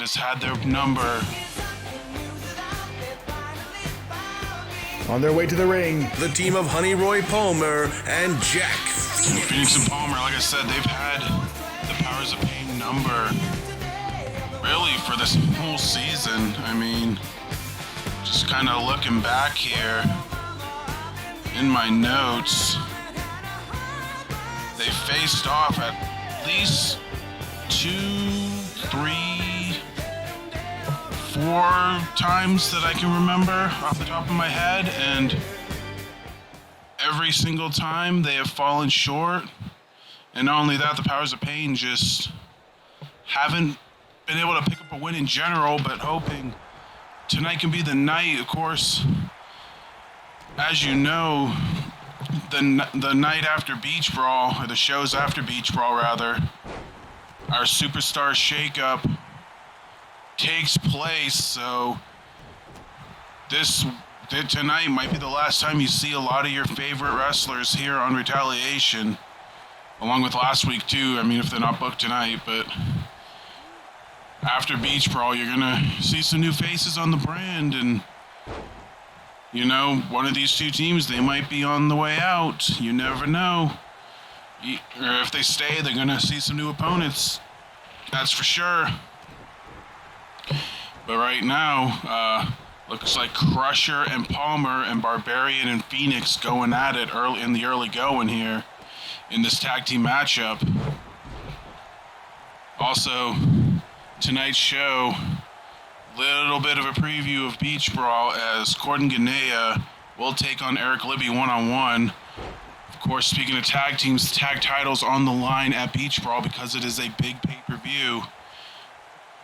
has had their number. On their way to the ring, the team of Honey Roy Palmer and Jack Phoenix. Phoenix and Palmer, like I said, they've had the Powers of Pain number really for this whole season. I mean, just kind of looking back here in my notes, they faced off at least 2, 3, 4 times that I can remember off the top of my head, and every single time they have fallen short. And not only that, the Powers of Pain just haven't been able to pick up a win in general, but hoping tonight can be the night. Of course, as you know, the night after Beach Brawl, or the shows after Beach Brawl rather, our Superstar Shakeup takes place, so tonight might be the last time you see a lot of your favorite wrestlers here on Retaliation, along with last week too. I mean, if they're not booked tonight, but after Beach Brawl, you're gonna see some new faces on the brand, and you know, one of these two teams, they might be on the way out. You never know. Or if they stay, they're gonna see some new opponents. That's for sure. But right now, looks like Crusher and Palmer and Barbarian and Phoenix going at it in the early going here in this tag team matchup. Also, tonight's show, little bit of a preview of Beach Brawl as Corden Ganea will take on Eric Libby one-on-one. Of course, speaking of tag teams, tag titles on the line at Beach Brawl because it is a big pay-per-view.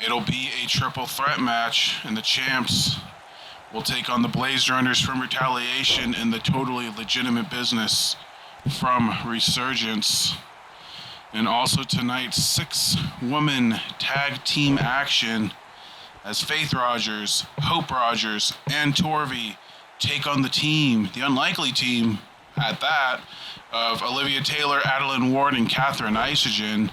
It'll be a triple threat match, and the champs will take on the Blaze Runners from Retaliation and the Totally Legitimate Business from Resurgence. And also tonight's 6-woman tag team action as Faith Rogers, Hope Rogers, and Torvey take on the unlikely team at that, of Olivia Taylor, Adeline Ward, and Catherine Isogen.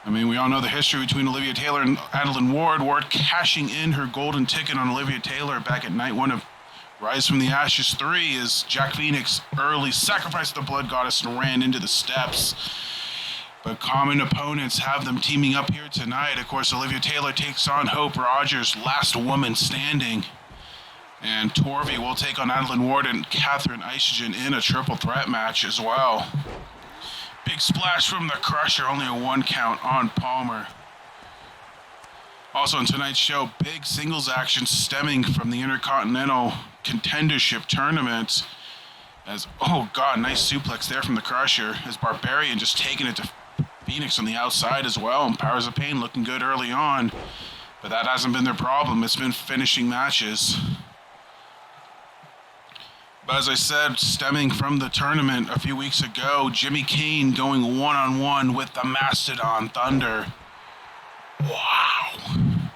I mean, we all know the history between Olivia Taylor and Adeline Ward. Ward cashing in her golden ticket on Olivia Taylor back at night 1 of Rise from the Ashes 3 as Jack Phoenix early sacrificed the Blood Goddess and ran into the steps. But common opponents have them teaming up here tonight. Of course, Olivia Taylor takes on Hope Rogers, last woman standing. And Torvey will take on Adeline Ward and Catherine Isogen in a triple threat match as well. Big splash from the Crusher, only a 1 count on Palmer. Also on tonight's show, big singles action stemming from the Intercontinental Contendership Tournament. As, oh god, nice suplex there from the Crusher, as Barbarian just taking it to Phoenix on the outside as well, and Powers of Pain looking good early on. But that hasn't been their problem, it's been finishing matches. But as I said, stemming from the tournament a few weeks ago, Jimmy Kane going one-on-one with the Mastodon Thunder. Wow.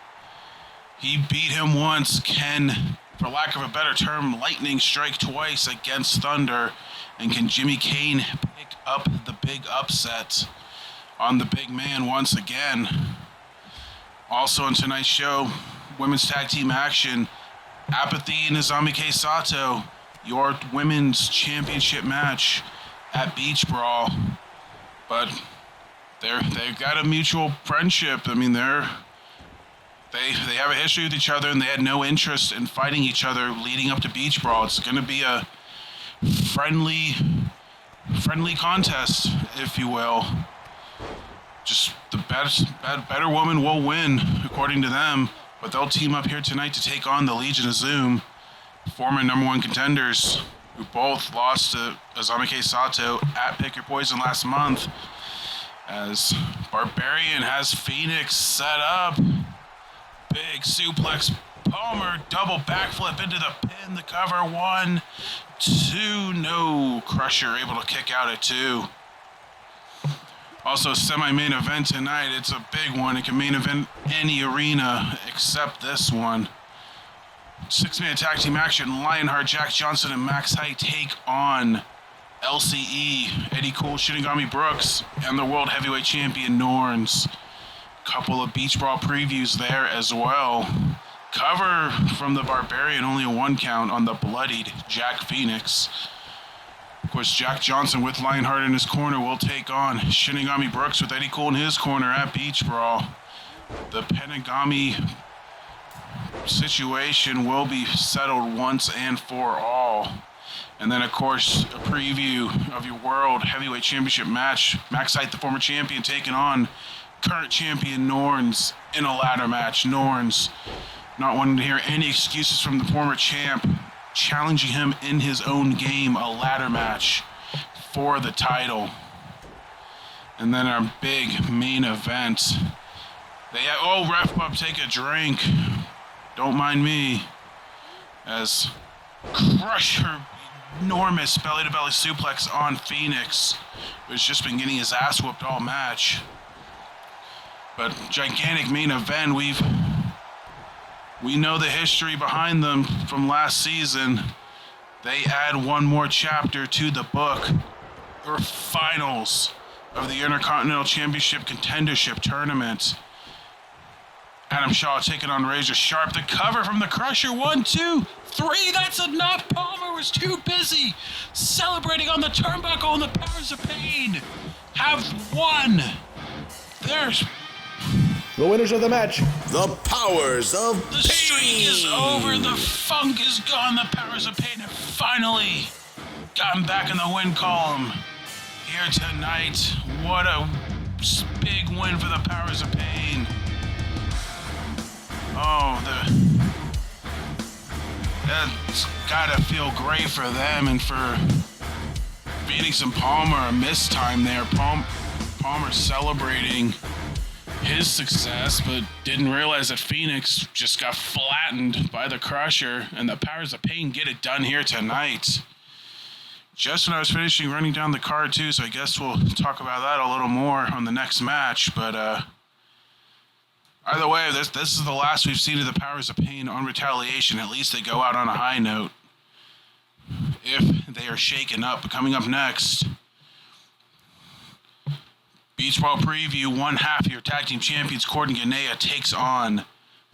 He beat him once, Ken, for lack of a better term, lightning strike twice against Thunder. And can Jimmy Kane pick up the big upset on the big man once again? Also on tonight's show, women's tag team action, Apathy and Izami K. Sato, your women's championship match at Beach Brawl. But they've got a mutual friendship. I mean, they have a history with each other, and they had no interest in fighting each other leading up to Beach Brawl. It's going to be a friendly contest, if you will. Just the better woman will win, according to them. But they'll team up here tonight to take on the Legion of Zoom, former #1 contenders, who both lost to Izami K. Sato at Pick Your Poison last month. As Barbarian has Phoenix set up. Big suplex. Palmer double backflip into the pin, the cover. 1, 2, no. Crusher able to kick out at 2. Also, semi-main event tonight. It's a big one. It can main event any arena except this one. 6-man tag team action. Lionheart, Jack Johnson, and Max Height take on LCE, Eddie Cool, Shinigami Brooks, and the World Heavyweight Champion Norns. Couple of Beach Brawl previews there as well. Cover from the Barbarian, only a 1 count on the bloodied Jack Phoenix. Of course, Jack Johnson with Lionheart in his corner will take on Shinigami Brooks with Eddie Cool in his corner at Beach Brawl. The Penagami situation will be settled once and for all. And then, of course, a preview of your World Heavyweight Championship match. Max Height, the former champion, taking on current champion Norns in a ladder match. Norns not wanting to hear any excuses from the former champ, challenging him in his own game, a ladder match for the title. And then our big main event. Ref Pub, take a drink. Don't mind me. As Crusher, enormous belly-to-belly suplex on Phoenix, who's just been getting his ass whooped all match. But gigantic main event. We know the history behind them from last season. They add one more chapter to the book. Or finals of the Intercontinental Championship Contendership Tournament. Adam Shaw taking on Razor Sharp. The cover from the Crusher. 1, 2, 3. That's enough. Palmer was too busy celebrating on the turnbuckle, and the Powers of Pain have won. There's The winners of the match. The Powers of Pain. the streak is over. The funk is gone. The Powers of Pain have finally gotten back in the win column here tonight. What a big win for the Powers of Pain. That's gotta feel great for them, and for Phoenix and Palmer, a missed time there. Palmer celebrating his success, but didn't realize that Phoenix just got flattened by the Crusher, and the Powers of Pain get it done here tonight. Just when I was finishing running down the card too, so I guess we'll talk about that a little more on the next match, but either way, this is the last we've seen of the Powers of Pain on Retaliation. At least they go out on a high note, if they are shaken up. But coming up next, Beach Brawl preview. One half of your tag team champions, Corden Ganea, takes on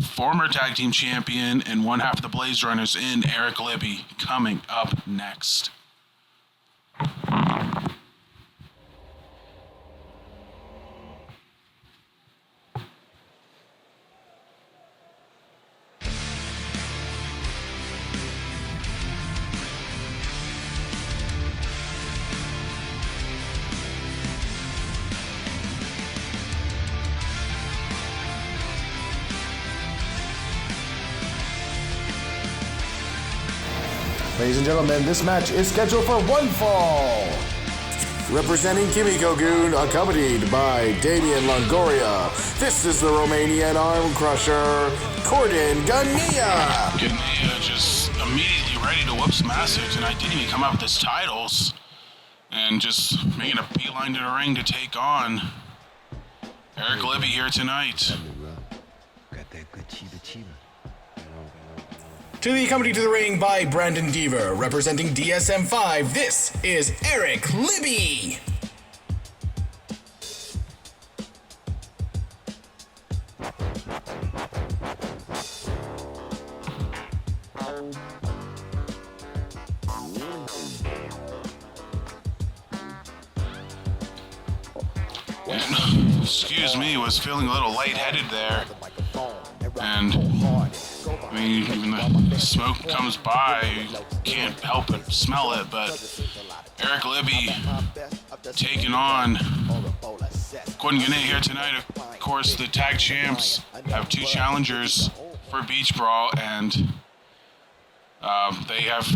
former tag team champion and one half of the Blaze Runners in Eric Libby. Coming up next. Ladies and gentlemen, this match is scheduled for one fall. Representing Kimiko-gun, accompanied by Damian Longoria, this is the Romanian Arm Crusher, Corden Ganea. Ganea just immediately ready to whoop some ass here tonight. Didn't even come up with his titles. And just making a beeline to the ring to take on Eric Libby here tonight. To be accompanied to the ring by Brandon Deaver, representing DSM-5, this is Eric Libby. And, excuse me, was feeling a little lightheaded there. And I mean, when the smoke comes by, you can't help but smell it, but Eric Libby taking on Corden Ganea here tonight. Of course, the tag champs have two challengers for Beach Brawl, and they have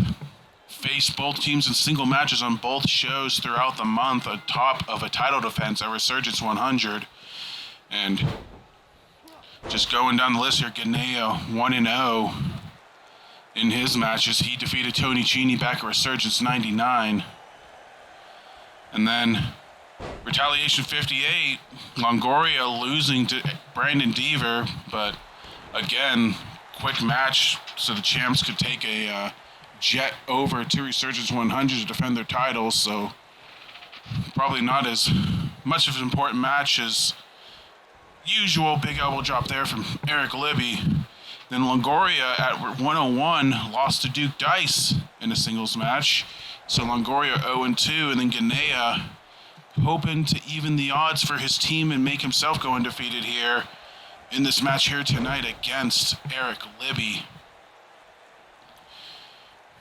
faced both teams in single matches on both shows throughout the month, atop of a title defense at Resurgence 100. And just going down the list here, Ganea 1-0 in his matches. He defeated Tony Cini back at Resurgence 99. And then Retaliation 58, Longoria losing to Brandon Deaver, but again, quick match so the champs could take a jet over to Resurgence 100 to defend their titles, so probably not as much of an important match as Usual big elbow drop there from Eric Libby. Then Longoria at 101 lost to Duke Dice in a singles match. So Longoria 0-2, and then Ganea hoping to even the odds for his team and make himself go undefeated here in this match here tonight against Eric Libby.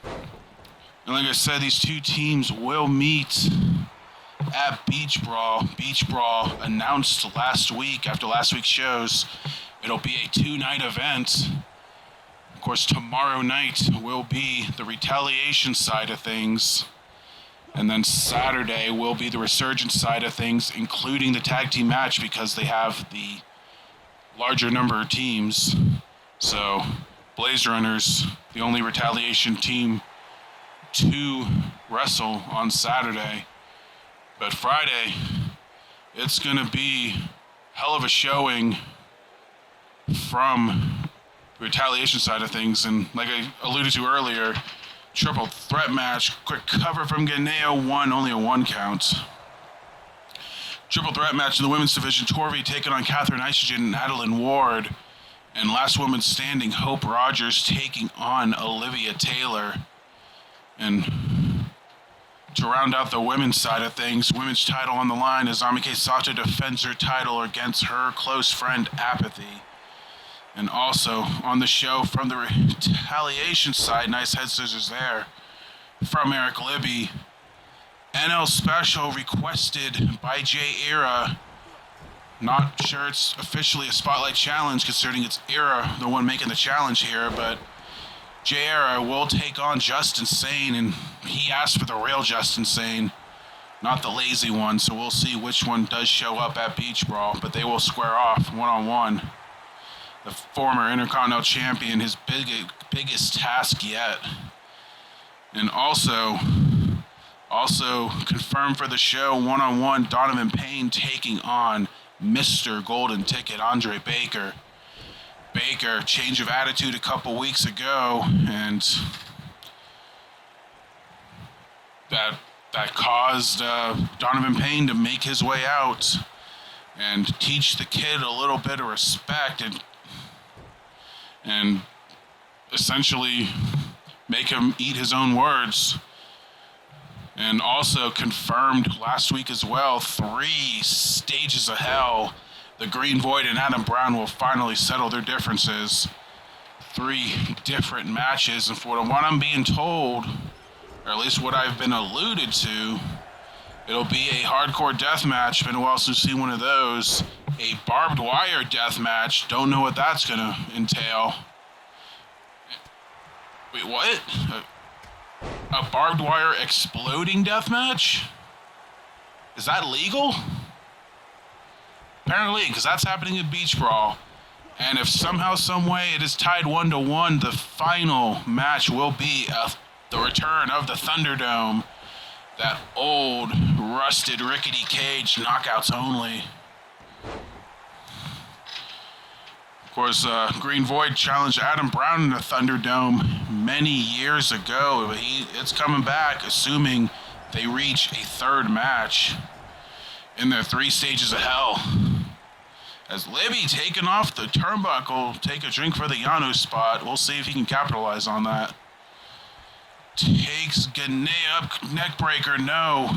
And like I said, these two teams will meet at Beach Brawl. Beach Brawl announced last week, after last week's shows, it'll be a 2-night event. Of course, tomorrow night will be the Retaliation side of things. And then Saturday will be the Resurgence side of things, including the tag team match because they have the larger number of teams. So, Blaze Runners, the only Retaliation team to wrestle on Saturday. But Friday, it's going to be hell of a showing from the Retaliation side of things. And like I alluded to earlier, triple threat match, quick cover from Ganea, only a 1 count. Triple threat match in the women's division, Torvey taking on Catherine Isogen and Adeline Ward. And last woman standing, Hope Rogers taking on Olivia Taylor. And to round out the women's side of things, women's title on the line as Amike Sato defends her title against her close friend Apathy. And also on the show from the Retaliation side, nice head scissors there from Eric Libby. NL Special requested by Jay Era. Not sure it's officially a Spotlight Challenge considering it's Era, the one making the challenge here, but Jay Era will take on Justin Sane, and he asked for the real Justin Sane, not the lazy one, so we'll see which one does show up at Beach Brawl, but they will square off one-on-one. The former Intercontinental Champion, his biggest task yet. And also confirmed for the show, one-on-one, Donovan Payne taking on Mr. Golden Ticket, Andre Baker. Baker, change of attitude a couple weeks ago, and that caused Donovan Payne to make his way out and teach the kid a little bit of respect and essentially make him eat his own words. And also confirmed last week as well, 3 stages of hell. The Green Void and Adam Brown will finally settle their differences. 3 different matches, and for what I'm being told, or at least what I've been alluded to, it'll be a hardcore death match. Been a while since we've seen one of those. A barbed wire death match. Don't know what that's gonna entail. Wait, what? A barbed wire exploding death match? Is that legal? Apparently, because that's happening at Beach Brawl. And if somehow, some way it is tied 1-1, the final match will be the return of the Thunderdome. That old, rusted, rickety cage, knockouts only. Of course, Green Void challenged Adam Brown in the Thunderdome many years ago. It's coming back, assuming they reach a 3rd match in their 3 stages of hell. As Libby taking off the turnbuckle, take a drink for the Yano spot. We'll see if he can capitalize on that. Takes Ganea up, neckbreaker, no.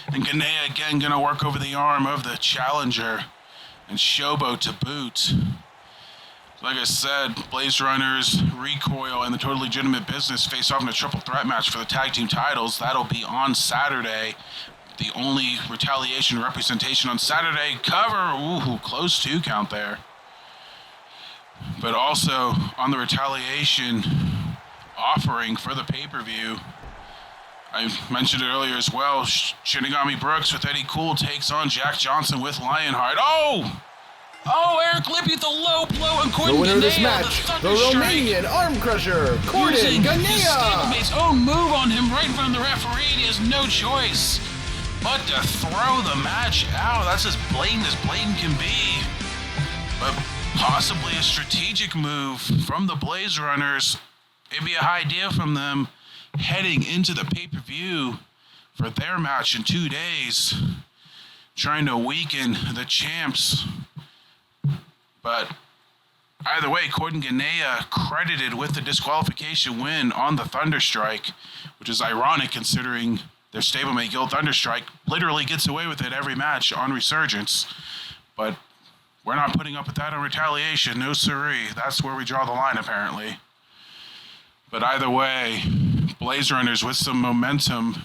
And Ganea again gonna work over the arm of the challenger. And Shobo to boot. Like I said, Blaze Runners, Recoil, and the Totally Legitimate Business face off in a triple threat match for the tag team titles. That'll be on Saturday. The only Retaliation representation on Saturday. Cover, ooh, close 2 count there. But also on the Retaliation offering for the pay-per-view, I mentioned it earlier as well, Shinigami Brooks with Eddie Cool takes on Jack Johnson with Lionheart. Oh, Eric Libby with the low blow and Gordon The winner of this Ganea, match, the Thunderstrike. Romanian arm crusher, Gordon Using his Ganea. stablemate's own move on him right in front of the referee. He has no choice but to throw the match out. That's as blatant can be. But possibly a strategic move from the Blaze Runners. Maybe a high idea from them heading into the pay-per-view for their match in 2 days. trying to weaken the champs. But either way, Courtney Ganea credited with the disqualification win on the Thunderstrike, which is ironic considering their stablemate Gil Thunderstrike literally gets away with it every match on Resurgence. But we're not putting up with that on Retaliation, no siree. That's where we draw the line, apparently. But either way, Blaze Runners with some momentum,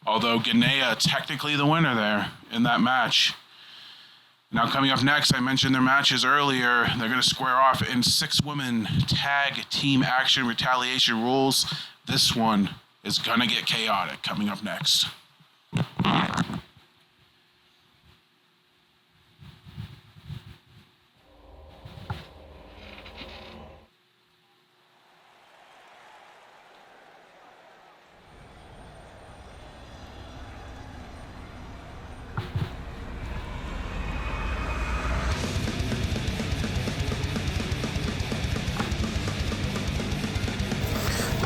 although Ganea technically the winner there in that match. Now coming up next, I mentioned their matches earlier. They're going to square off in 6-woman tag team action Retaliation rules. This one is going to get chaotic coming up next.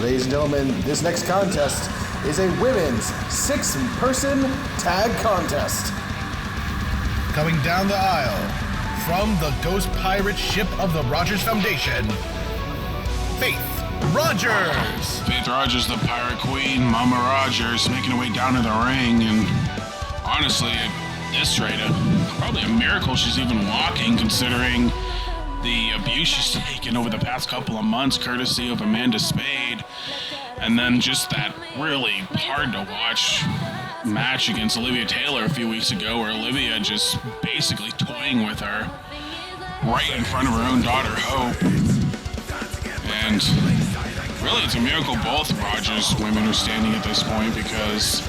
Ladies and gentlemen, this next contest is a women's 6-person tag contest. Coming down the aisle, from the Ghost Pirate ship of the Rogers Foundation, Faith Rogers. Faith Rogers, the Pirate Queen, Mama Rogers, making her way down to the ring. And honestly, at this rate, probably a miracle she's even walking, considering the abuse she's taken over the past couple of months, courtesy of Amanda Spade. And then just that really hard to watch match against Olivia Taylor a few weeks ago, where Olivia just basically toying with her right in front of her own daughter, Hope. And really, it's a miracle both Rogers women are standing at this point, because,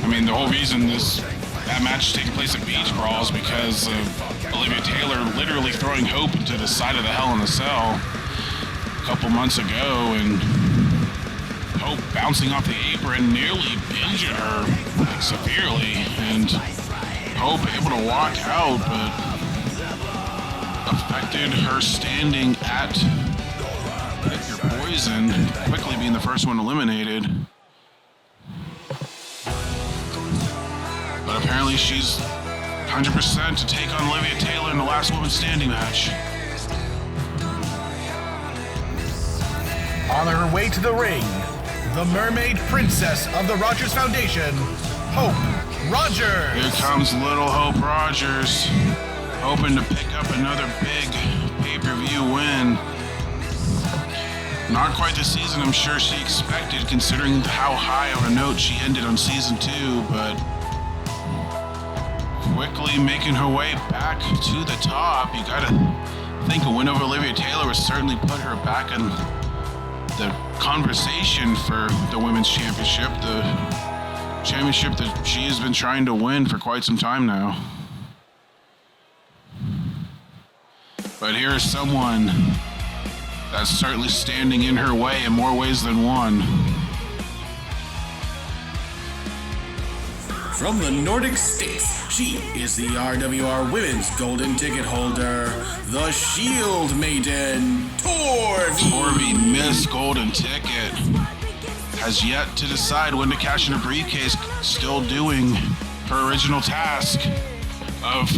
I mean, the whole reason that match is taking place at Beach Brawl is because of Olivia Taylor literally throwing Hope into the side of the Hell in a Cell a couple months ago, and Hope bouncing off the apron nearly injured her severely, and Hope able to walk out, but affected her standing at Pick Your Poison, quickly being the first one eliminated. But apparently she's 100% to take on Olivia Taylor in the last woman standing match. On her way to the ring, the Mermaid Princess of the Rogers Foundation, Hope Rogers. Here comes little Hope Rogers, hoping to pick up another big pay-per-view win. Not quite the season I'm sure she expected, considering how high of a note she ended on season 2, but quickly making her way back to the top. You gotta think a win over Olivia Taylor would certainly put her back in the conversation for the Women's Championship, the championship that she has been trying to win for quite some time now. But here is someone that's certainly standing in her way in more ways than one. From the Nordic states, she is the RWR Women's Golden Ticket holder, the Shield Maiden, Torvi. Torvi, Miss Golden Ticket, has yet to decide when to cash in her briefcase, still doing her original task of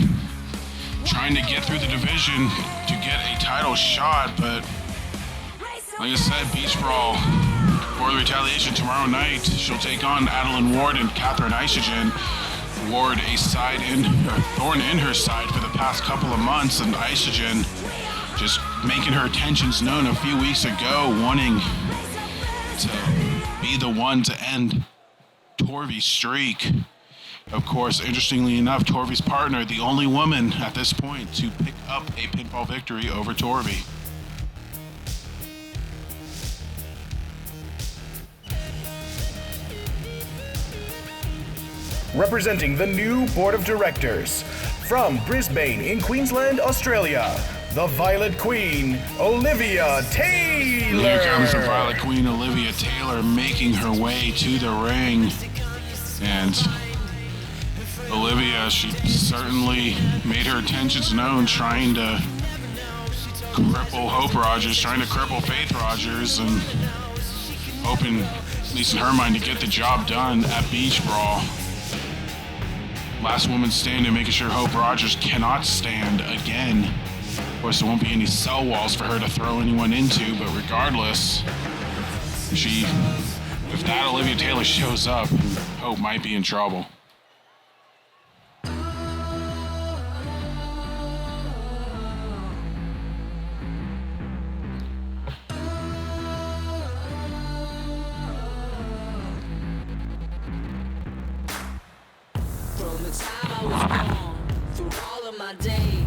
trying to get through the division to get a title shot. But like I said, Beach Brawl for the Retaliation tomorrow night. She'll take on Adeline Ward and Catherine Isogen. Ward a thorn in her side for the past couple of months, and Isogen just making her intentions known a few weeks ago, wanting to be the one to end Torvi's streak. Of course, interestingly enough, Torvi's partner, the only woman at this point to pick up a pinfall victory over Torvi. Representing the new Board of Directors, from Brisbane in Queensland, Australia, the Violet Queen, Olivia Taylor. Here comes the Violet Queen, Olivia Taylor, making her way to the ring. And Olivia, she certainly made her intentions known, trying to cripple Hope Rogers, trying to cripple Faith Rogers, and hoping, at least in her mind, to get the job done at Beach Brawl. last woman standing, making sure Hope Rogers cannot stand again. Of course, there won't be any cell walls for her to throw anyone into, but regardless, if that Olivia Taylor shows up, Hope might be in trouble.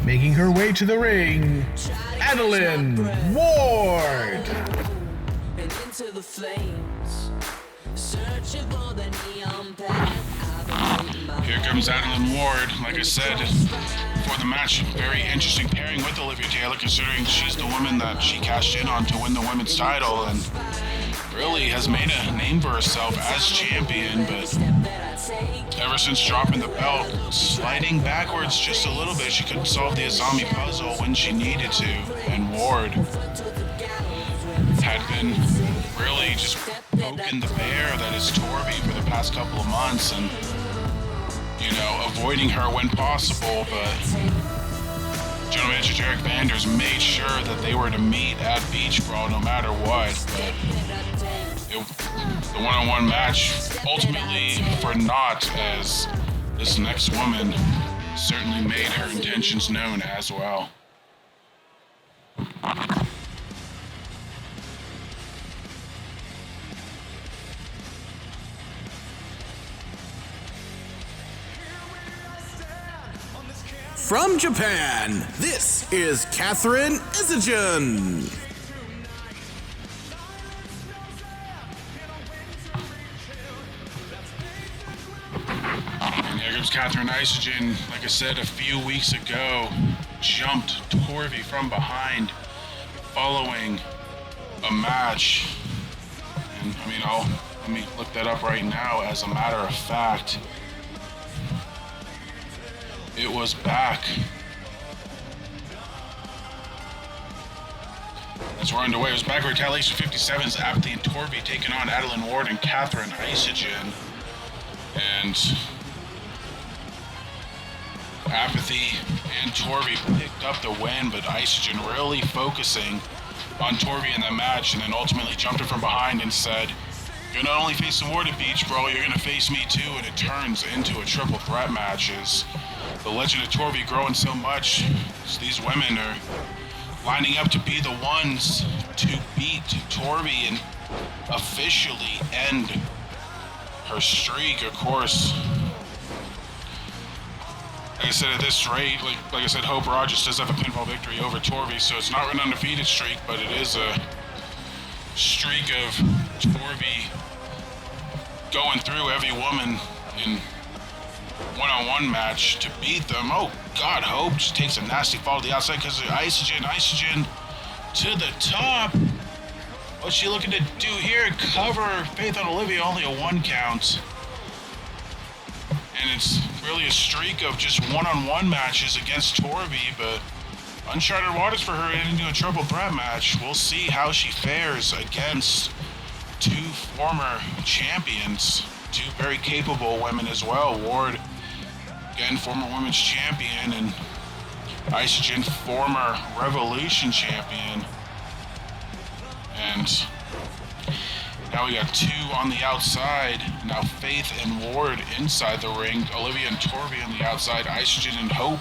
Making her way to the ring, Adeline Ward. And into the flames, searching for the neon path. Here comes Adeline Ward. Like I said, for the match, very interesting pairing with Olivia Taylor, considering she's the woman that she cashed in on to win the women's title and really has made a name for herself as champion, but ever since dropping the belt, sliding backwards just a little bit, she couldn't solve the Azami puzzle when she needed to, and Ward had been really just poking the bear that is Torby for the past couple of months and, you know, avoiding her when possible, but General Manager Derek Vanders made sure that they were to meet at Beach Brawl no matter what, but the one-on-one match ultimately for naught, as this next woman certainly made her intentions known as well. From Japan, this is Catherine Isagen. And here comes Catherine Isagen, like I said a few weeks ago, jumped Torvi from behind following a match. And I mean, let me look that up right now. As a matter of fact, it was back. As we're underway, it was back at Retaliation 57's Apathy and Torvi taking on Adeline Ward and Catherine Isagen. And Apathy and Torvi picked up the win, but Isagen really focusing on Torvi in the match, and then ultimately jumped her from behind and said, "You're not only facing Ward at Beach Brawl, you're going to face me too," and it turns into a triple threat match. As the legend of Torvi growing so much, as these women are lining up to be the ones to beat Torvi and officially end her streak. Of course, like I said, at this rate, like I said, Hope Rogers does have a pinfall victory over Torvi, so it's not an undefeated streak, but it is a streak of Torvi going through every woman in one-on-one match to beat them. Oh God, Hope just takes a nasty fall to the outside because of Isagen to the top. What's she looking to do here? Cover Faith on Olivia, only a 1 count. And it's really a streak of just one-on-one matches against Torvi, but uncharted waters for her into a triple threat match. We'll see how she fares against two former champions, two very capable women as well. Ward, again, former women's champion, and Isagen, former Revolution champion. And now we got two on the outside. Now Faith and Ward inside the ring. Olivia and Torvi on the outside. Isagen and Hope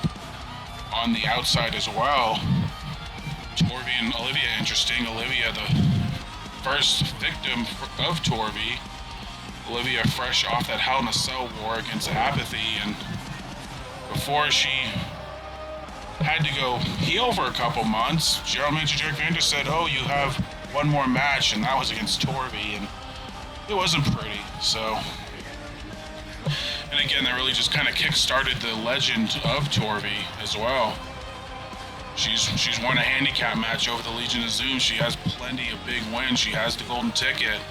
on the outside as well. Torvi and Olivia, interesting. Olivia, the first victim of Torvi. Olivia fresh off that Hell in a Cell war against Apathy, and before she had to go heel for a couple months, General Manager Derek Vander said, "Oh, you have one more match," and that was against Torvi, and it wasn't pretty. So, and again, that really just kind of kick-started the legend of Torvi as well. She's won a handicap match over the Legion of Zoom. She has plenty of big wins. She has the golden ticket.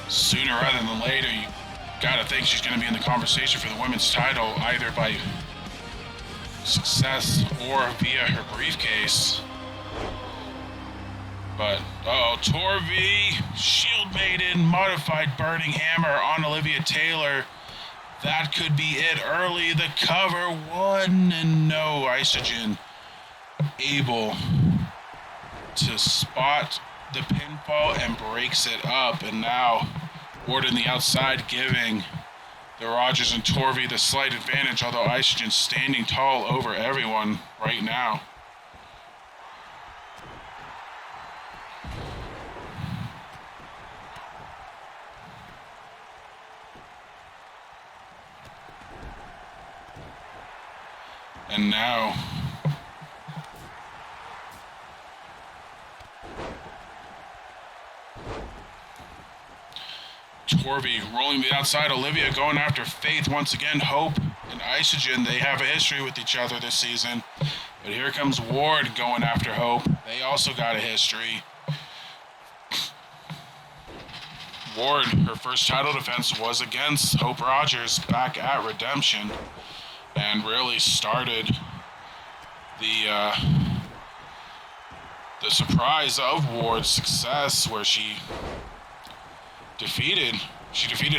Sooner rather than later, you gotta think she's gonna be in the conversation for the women's title, either by success or via her briefcase. But, Torvi, Shield Maiden, modified Burning Hammer on Olivia Taylor. That could be it early. The cover one, and no, Isogen able to spot the pinfall and breaks it up. And now Ward on the outside giving the Rogers and Torvey the slight advantage, although Isogen's standing tall over everyone right now. And now Torvey rolling the outside. Olivia going after Faith once again. Hope and Isogen, they have a history with each other this season. But here comes Ward going after Hope. They also got a history. Ward, her first title defense was against Hope Rogers back at Redemption, and really started the surprise of Ward's success, where she defeated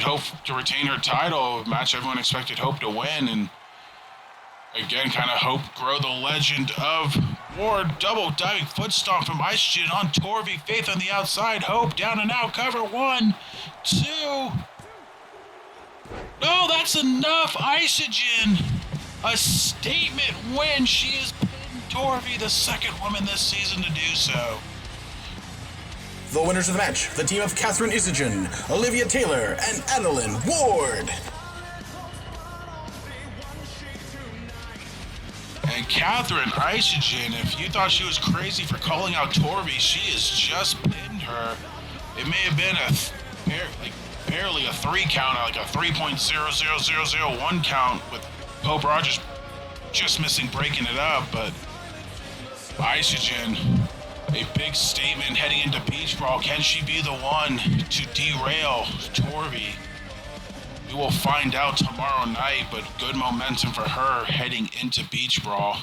Hope to retain her title, a match everyone expected Hope to win, and again kind of Hope grow the legend of Ward. Double diving foot stomp from Isogen on Torvey. Faith on the outside. Hope down and out. Cover 1, 2. No, that's enough. Isogen, a statement win. She has pinned Torvey, the second woman this season to do so. The winners of the match, the team of Catherine Isogen, Olivia Taylor, and Adeline Ward. And Catherine Isogen, if you thought she was crazy for calling out Torvey, she has just pinned her. It may have been barely a 3 count, like a 3.00001 count with Hope Rogers just missing breaking it up, but Isogen, a big statement heading into Beach Brawl. Can she be the one to derail Torvey? We will find out tomorrow night, but good momentum for her heading into Beach Brawl,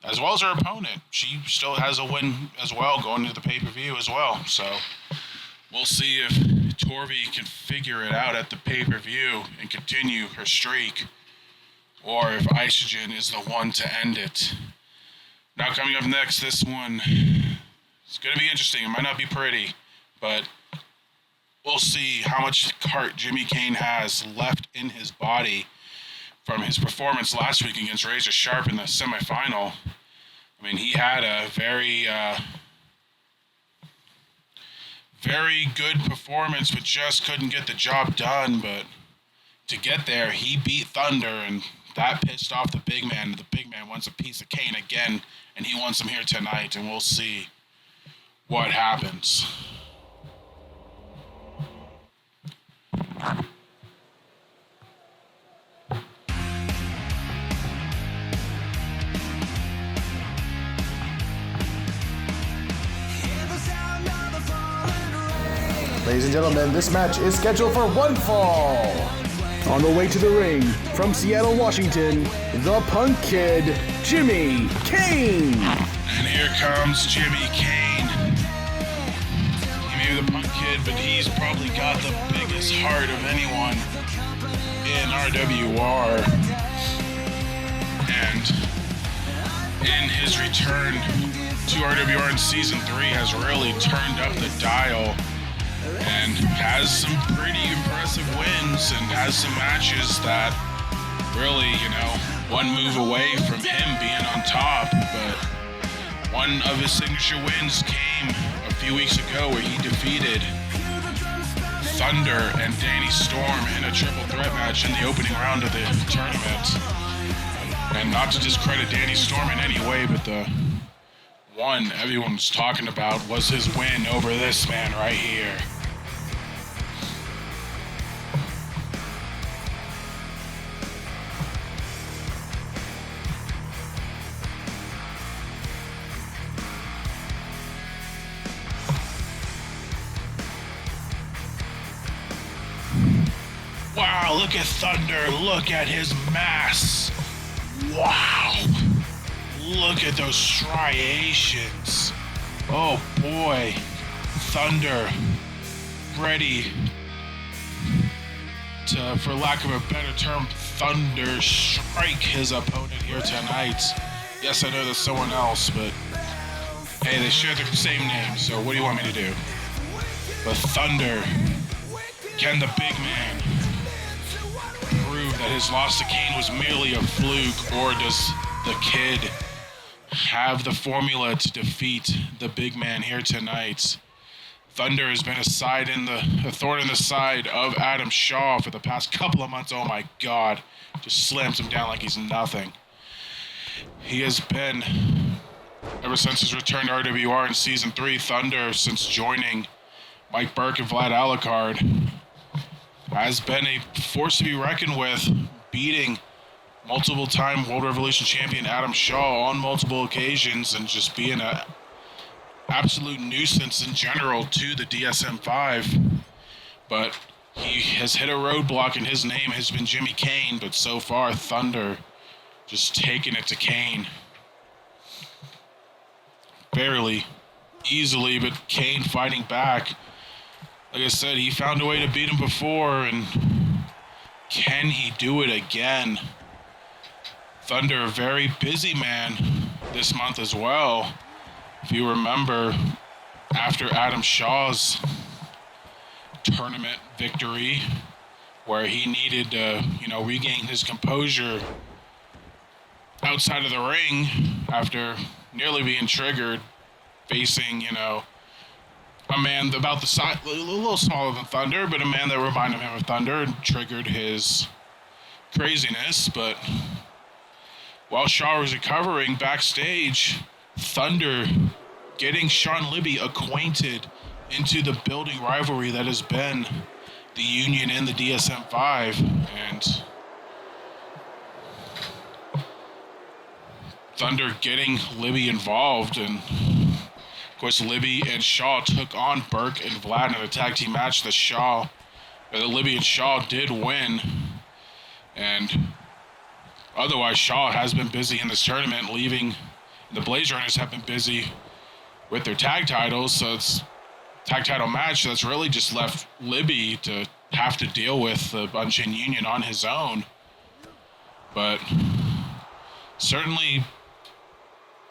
as well as her opponent. She still has a win as well going into the pay-per-view as well. So we'll see if Torvey can figure it out at the pay-per-view and continue her streak, or if Isogen is the one to end it. Now coming up next, this one, it's going to be interesting. It might not be pretty, but we'll see how much heart Jimmy Kane has left in his body from his performance last week against Razor Sharp in the semifinal. I mean, he had a very good performance, but just couldn't get the job done. But to get there, he beat Thunder, and that pissed off the big man. The big man wants a piece of Kane again, and he wants him here tonight, and we'll see what happens. Ladies and gentlemen, this match is scheduled for one fall. On the way to the ring, from Seattle, Washington, the Punk Kid, Jimmy Kane. And here comes Jimmy Kane. He may be the Punk Kid, but he's probably got the biggest heart of anyone in RWR. And in his return to RWR in Season 3 has really turned up the dial and has some pretty impressive wins and has some matches that really, one move away from him being on top. But one of his signature wins came a few weeks ago where he defeated Thunder and Danny Storm in a triple threat match in the opening round of the tournament. And not to discredit Danny Storm in any way, but the one everyone was talking about was his win over this man right here. Wow, look at Thunder. Look at his mass. Wow. Look at those striations. Oh boy. Thunder ready to, for lack of a better term, thunder strike his opponent here tonight. Yes, I know there's someone else, but hey, they share the same name, so what do you want me to do? But Thunder, can the big man prove that his loss to Kane was merely a fluke, or does the kid have the formula to defeat the big man here tonight? Thunder has been a thorn in the side of Adam Shaw for the past couple of months. Oh my God, just slams him down like he's nothing. He has been, ever since his return to RWR in Season 3, Thunder, since joining Mike Burke and Vlad Alucard, has been a force to be reckoned with, beating multiple-time World Revolution champion Adam Shaw on multiple occasions and just being an absolute nuisance in general to the DSM-5. But he has hit a roadblock, and his name has been Jimmy Kane, but so far Thunder just taking it to Kane. Barely, easily, but Kane fighting back. Like I said, he found a way to beat him before, and can he do it again? Thunder, a very busy man this month as well. If you remember, after Adam Shaw's tournament victory, where he needed to, regain his composure outside of the ring after nearly being triggered, facing, a man about the size, a little smaller than Thunder, but a man that reminded him of Thunder and triggered his craziness. But while Shaw was recovering backstage, Thunder getting Sean Libby acquainted into the building rivalry that has been the Union and the DSM-5, and Thunder getting Libby involved, and of course, Libby and Shaw took on Burke and Vlad in a tag team match that Libby and Shaw did win. And otherwise, Shaw has been busy in this tournament, the Blaze Runners have been busy with their tag titles, so it's a tag title match that's really just left Libby to have to deal with the Unchained Union on his own. But certainly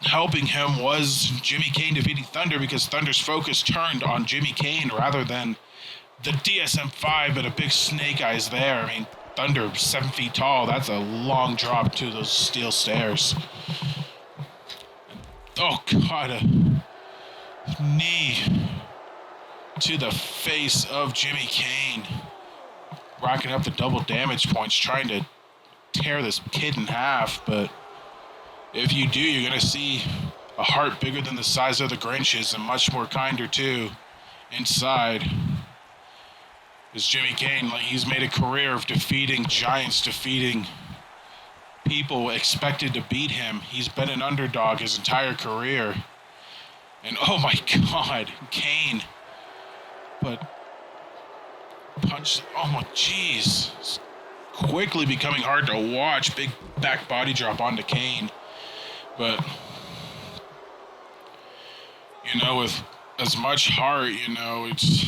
helping him was Jimmy Kane defeating Thunder, because Thunder's focus turned on Jimmy Kane rather than the DSM-5, but a big snake eyes there. I mean, Thunder, 7 feet tall, that's a long drop to those steel stairs. Oh God, a knee to the face of Jimmy Kane, racking up the double damage points, trying to tear this kid in half, but if you do, you're going to see a heart bigger than the size of the Grinch's, and much more kinder, too, inside. Is Jimmy Kane, he's made a career of defeating giants, defeating people expected to beat him. He's been an underdog his entire career. And oh my God, Kane. But punch, oh my jeez. It's quickly becoming hard to watch. Big back body drop onto Kane. But, with as much heart, it's,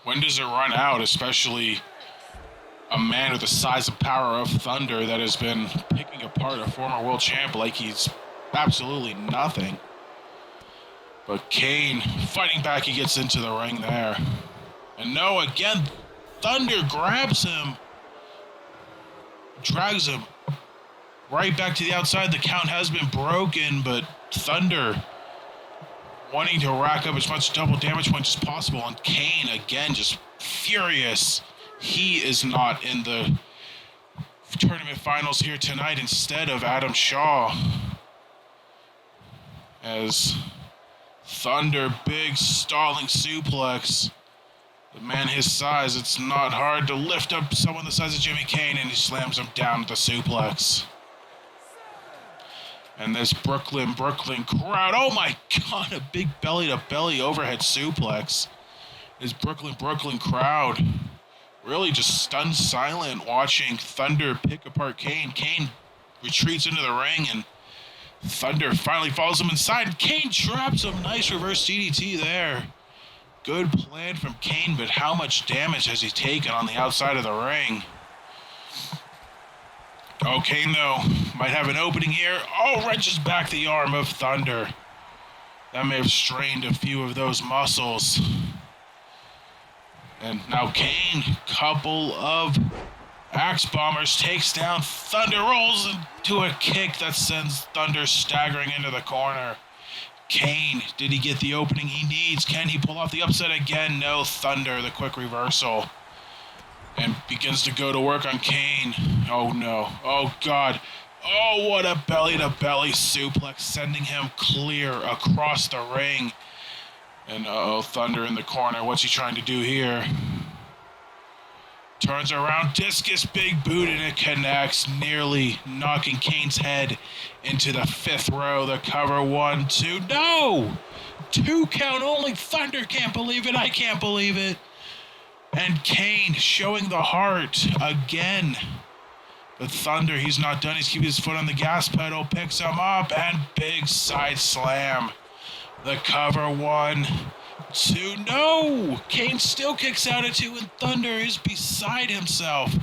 when does it run out? Especially a man with the size and power of Thunder that has been picking apart a former world champ like he's absolutely nothing. But Kane fighting back, he gets into the ring there. And no, again, Thunder grabs him, drags him right back to the outside. The count has been broken, but Thunder wanting to rack up as much double damage points as possible. And Kane, again, just furious. He is not in the tournament finals here tonight instead of Adam Shaw. As Thunder, big stalling suplex. The man his size, it's not hard to lift up someone the size of Jimmy Kane, and he slams him down with the suplex. And this Brooklyn crowd, oh my God, a big belly-to-belly overhead suplex. This Brooklyn crowd really just stunned silent watching Thunder pick apart Kane. Kane retreats into the ring, and Thunder finally follows him inside. Kane traps him. Nice reverse DDT there. Good plan from Kane, but how much damage has he taken on the outside of the ring? Oh, Kane, though, might have an opening here. Oh, wrenches back the arm of Thunder. That may have strained a few of those muscles. And now Kane, couple of axe bombers, takes down Thunder, rolls into a kick that sends Thunder staggering into the corner. Kane, did he get the opening he needs? Can he pull off the upset again? No, Thunder, the quick reversal. And begins to go to work on Kane. Oh no, oh God. Oh, what a belly-to-belly suplex, sending him clear across the ring. And Thunder in the corner. What's he trying to do here? Turns around, discus, big boot, and it connects, nearly knocking Kane's head into the 5th row. The cover, 1, 2, no! 2 count only. Thunder can't believe it. I can't believe it. And Kane showing the heart again. But Thunder, he's not done. He's keeping his foot on the gas pedal, picks him up, and big side slam. The cover, 1, 2, no! Kane still kicks out at 2, and Thunder is beside himself.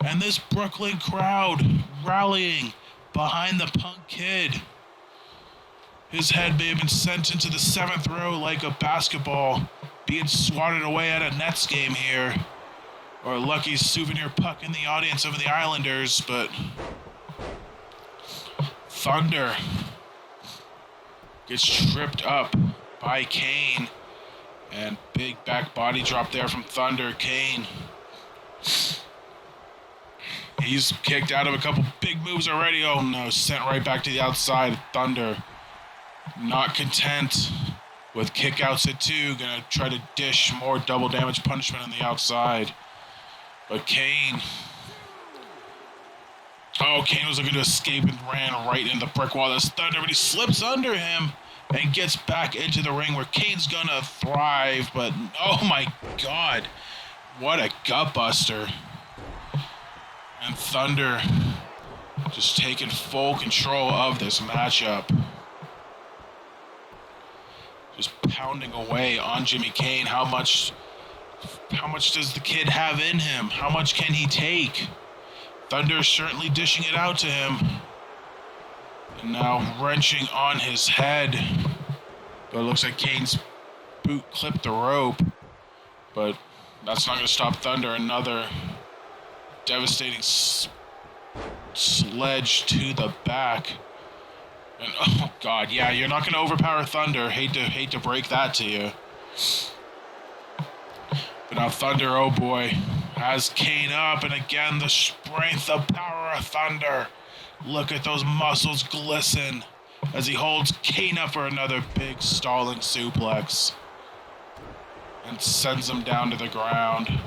And this Brooklyn crowd rallying behind the Punk Kid. His head may have been sent into the 7th row like a basketball, being swatted away at a Nets game here. Or a lucky souvenir puck in the audience of the Islanders, but Thunder gets tripped up by Kane. And big back body drop there from Thunder. Kane, he's kicked out of a couple big moves already. Oh no, sent right back to the outside. Thunder, not content with kickouts at 2, gonna try to dish more double damage punishment on the outside. But Kane, Kane was looking to escape and ran right into the brick wall. That's Thunder, but he slips under him and gets back into the ring where Kane's gonna thrive. But oh my God, what a gut buster. And Thunder just taking full control of this matchup. Just pounding away on Jimmy Kane. How much does the kid have in him? How much can he take? Thunder certainly dishing it out to him. And now wrenching on his head. But it looks like Kane's boot clipped the rope. But that's not going to stop Thunder. Another devastating sledge to the back. And oh God, yeah, you're not going to overpower Thunder. Hate to break that to you. But now Thunder, oh boy, has Kane up, and again the strength, the power of Thunder. Look at those muscles glisten as he holds Kane up for another big stalling suplex. And sends him down to the ground.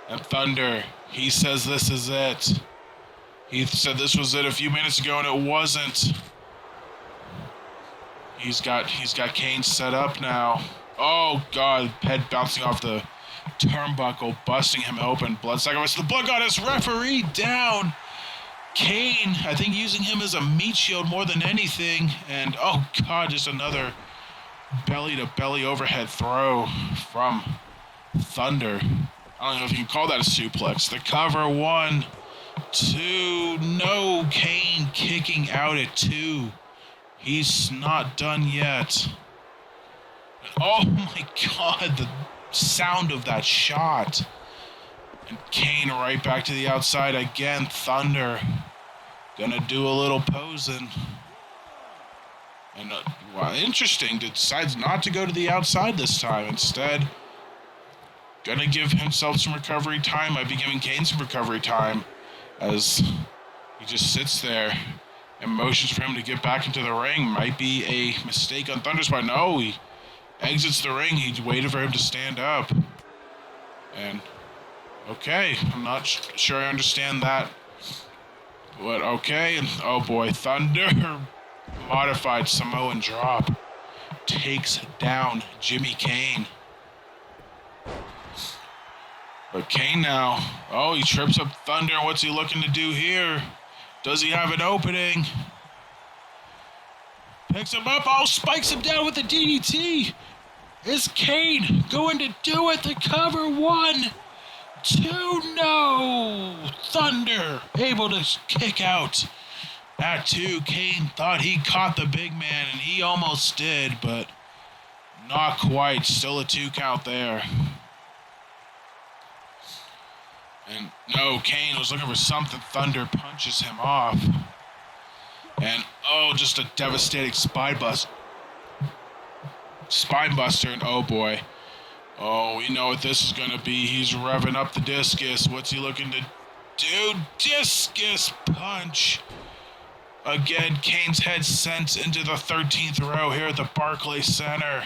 And Thunder, he says this is it. He said this was it a few minutes ago, and it wasn't. He's got Kane set up now. Oh God, head bouncing off the turnbuckle, busting him open. Blood sacrifice. The blood goddess referee down. Kane, I think, using him as a meat shield more than anything. And oh God, just another belly to belly overhead throw from Thunder. I don't know if you can call that a suplex. The cover, 1, 2, no. Kane kicking out at 2. He's not done yet. Oh my God, the sound of that shot. And Kane right back to the outside again. Thunder gonna do a little posing. And wow, interesting, decides not to go to the outside this time. Instead, gonna give himself some recovery time. Might be giving Kane some recovery time as he just sits there and motions for him to get back into the ring. Might be a mistake on Thunder's part. No, he exits the ring. He waited for him to stand up. And, okay, I'm not sure I understand that. But, okay, and oh boy, Thunder, modified Samoan drop, takes down Jimmy Kane. But Kane now, oh, he trips up Thunder. What's he looking to do here? Does he have an opening? Picks him up. Oh, spikes him down with the DDT. Is Kane going to do it? The cover, 1, 2-0! Thunder able to kick out at 2. Kane thought he caught the big man, and he almost did, but not quite. Still a 2 count there. And no, Kane was looking for something. Thunder punches him off. And just a devastating spine buster. And oh boy. Oh, we know what this is going to be. He's revving up the discus. What's he looking to do? Discus punch. Again, Kane's head sent into the 13th row here at the Barclays Center.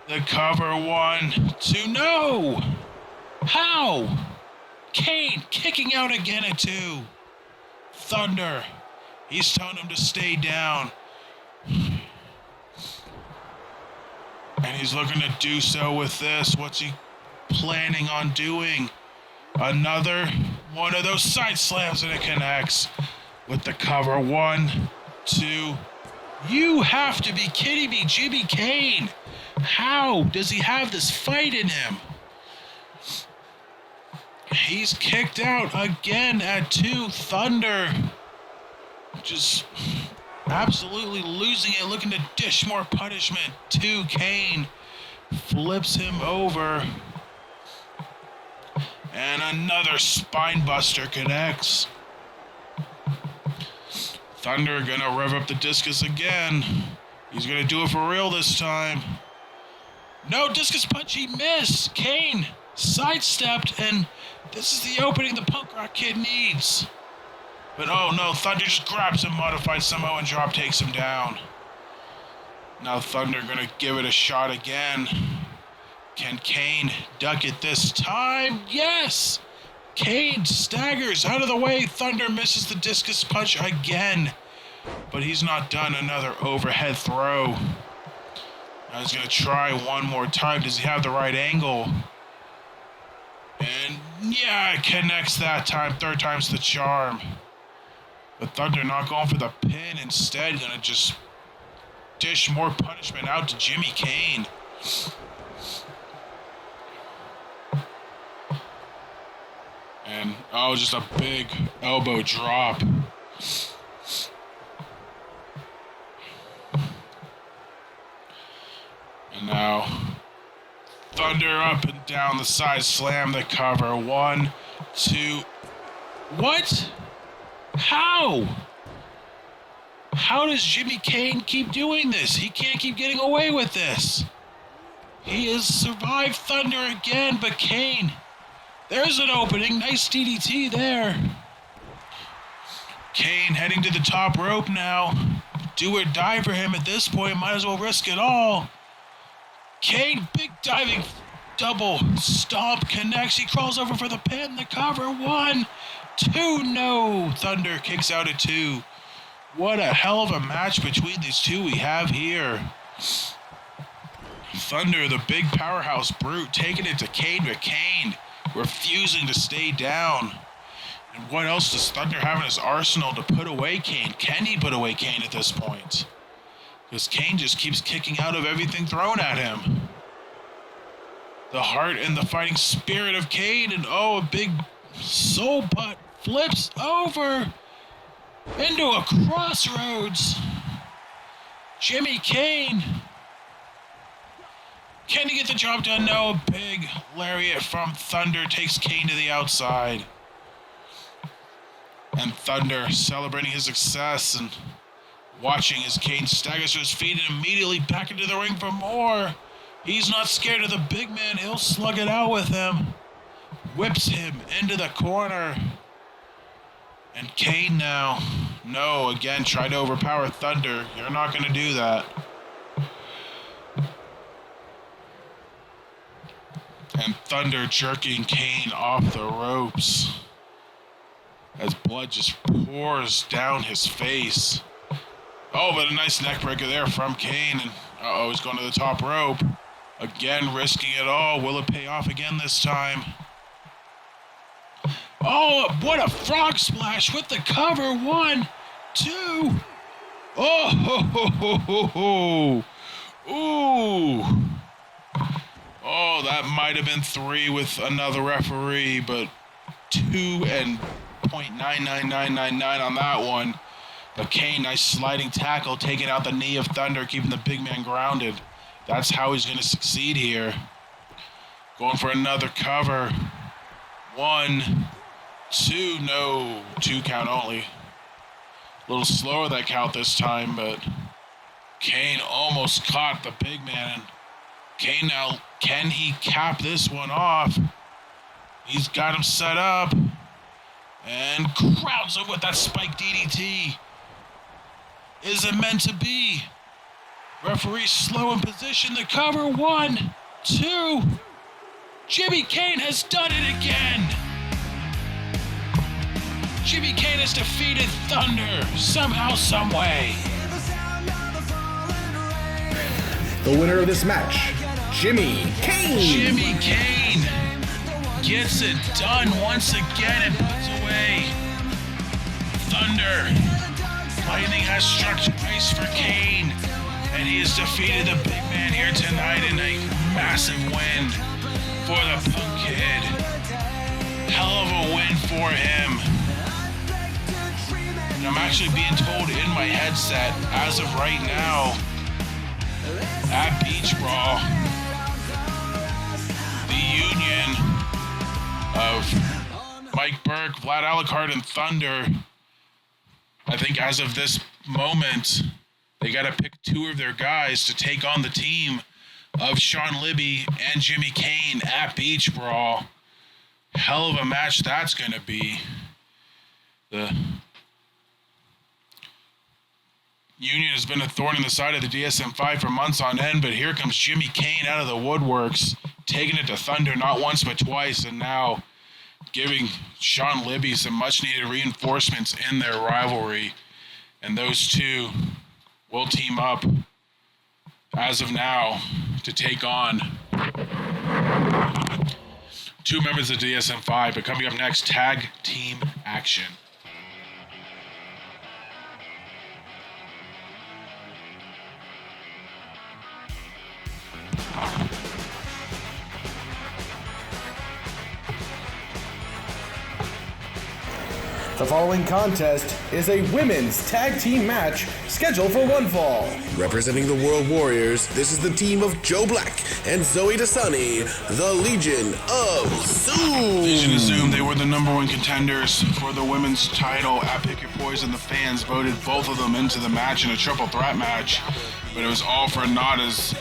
The cover 1, 2, no! How? Kane kicking out again at 2. Thunder. He's telling him to stay down. And he's looking to do so with this. What's he planning on doing? Another one of those side slams, and it connects with the cover. 1, 2. You have to be kidding me, Jimmy Kane. How does he have this fight in him? He's kicked out again at 2. Thunder just absolutely losing it, looking to dish more punishment to Kane. Flips him over. And another spine buster connects. Thunder gonna rev up the discus again. He's gonna do it for real this time. No, discus punch, he missed. Kane sidestepped, and this is the opening the punk rock kid needs. But oh no, Thunder just grabs him, modified somehow, and drop takes him down. Now Thunder gonna give it a shot again. Can Kane duck it this time? Yes! Kane staggers out of the way. Thunder misses the discus punch again. But he's not done. Another overhead throw. Now he's gonna try one more time. Does he have the right angle? And yeah, it connects that time. 3rd time's the charm. But Thunder not going for the pin. Instead, gonna just dish more punishment out to Jimmy Kane. And just a big elbow drop. And now Thunder up and down the side, slam the cover. 1, 2. What? How? How does Jimmy Kane keep doing this? He can't keep getting away with this. He has survived Thunder again, but Kane, there's an opening. Nice DDT there. Kane heading to the top rope now. Do or die for him at this point. Might as well risk it all. Kane, big diving double stomp connects. He crawls over for the pin. The cover. 1, 2. No. Thunder kicks out at 2. What a hell of a match between these two we have here. Thunder, the big powerhouse brute, taking it to Kane, but Kane refusing to stay down. And what else does Thunder have in his arsenal to put away Kane? Can he put away Kane at this point? Because Kane just keeps kicking out of everything thrown at him. The heart and the fighting spirit of Kane, and a big soul butt flips over into a crossroads. Jimmy Kane. Can he get the job done? No, a big lariat from Thunder takes Kane to the outside. And Thunder celebrating his success and watching as Kane staggers to his feet and immediately back into the ring for more. He's not scared of the big man. He'll slug it out with him. Whips him into the corner. And Kane now, no, again, try to overpower Thunder. You're not going to do that. And Thunder jerking Kane off the ropes as blood just pours down his face. But a nice neck breaker there from Kane. And he's going to the top rope. Again, risking it all. Will it pay off again this time? What a frog splash with the cover. 1, 2. Oh, ho, ho, ho, ho, ho. Ooh. Oh, that might have been 3 with another referee, but 2 and .99999 on that one. But Kane, nice sliding tackle, taking out the knee of Thunder, keeping the big man grounded. That's how he's going to succeed here. Going for another cover. 1, 2, no, 2 count only. A little slower that count this time, but Kane almost caught the big man. And Kane now, can he cap this one off? He's got him set up. And crowds him with that spike DDT. Is it meant to be? Referee slow in position. The cover. 1, 2. Jimmy Kane has done it again. Jimmy Kane has defeated Thunder somehow, some way. The winner of this match, Jimmy Kane. Jimmy Kane gets it done once again and puts away Thunder. Lightning has struck twice for Kane, and he has defeated the big man here tonight in a massive win for the Punk Kid. Hell of a win for him. And I'm actually being told in my headset, as of right now, at Beach Brawl, the union of Mike Burke, Vlad Alucard, and Thunder, I think as of this moment, they got to pick 2 of their guys to take on the team of Sean Libby and Jimmy Kane at Beach Brawl. Hell of a match that's going to be. The union has been a thorn in the side of the DSM-5 for months on end, but here comes Jimmy Kane out of the woodworks, taking it to Thunder not once but twice, and now giving Sean Libby some much-needed reinforcements in their rivalry. And those 2 will team up as of now to take on 2 members of the DSM-5. But coming up next, tag team action. The following contest is a women's tag team match scheduled for one fall. Representing the World Warriors, this is the team of Joe Black and Zoe Dasani, the Legion of Zoom. Legion of Zoom, they were the #1 contenders for the women's title at Pick Your Poison. The fans voted both of them into the match in a triple threat match, but it was all for naught as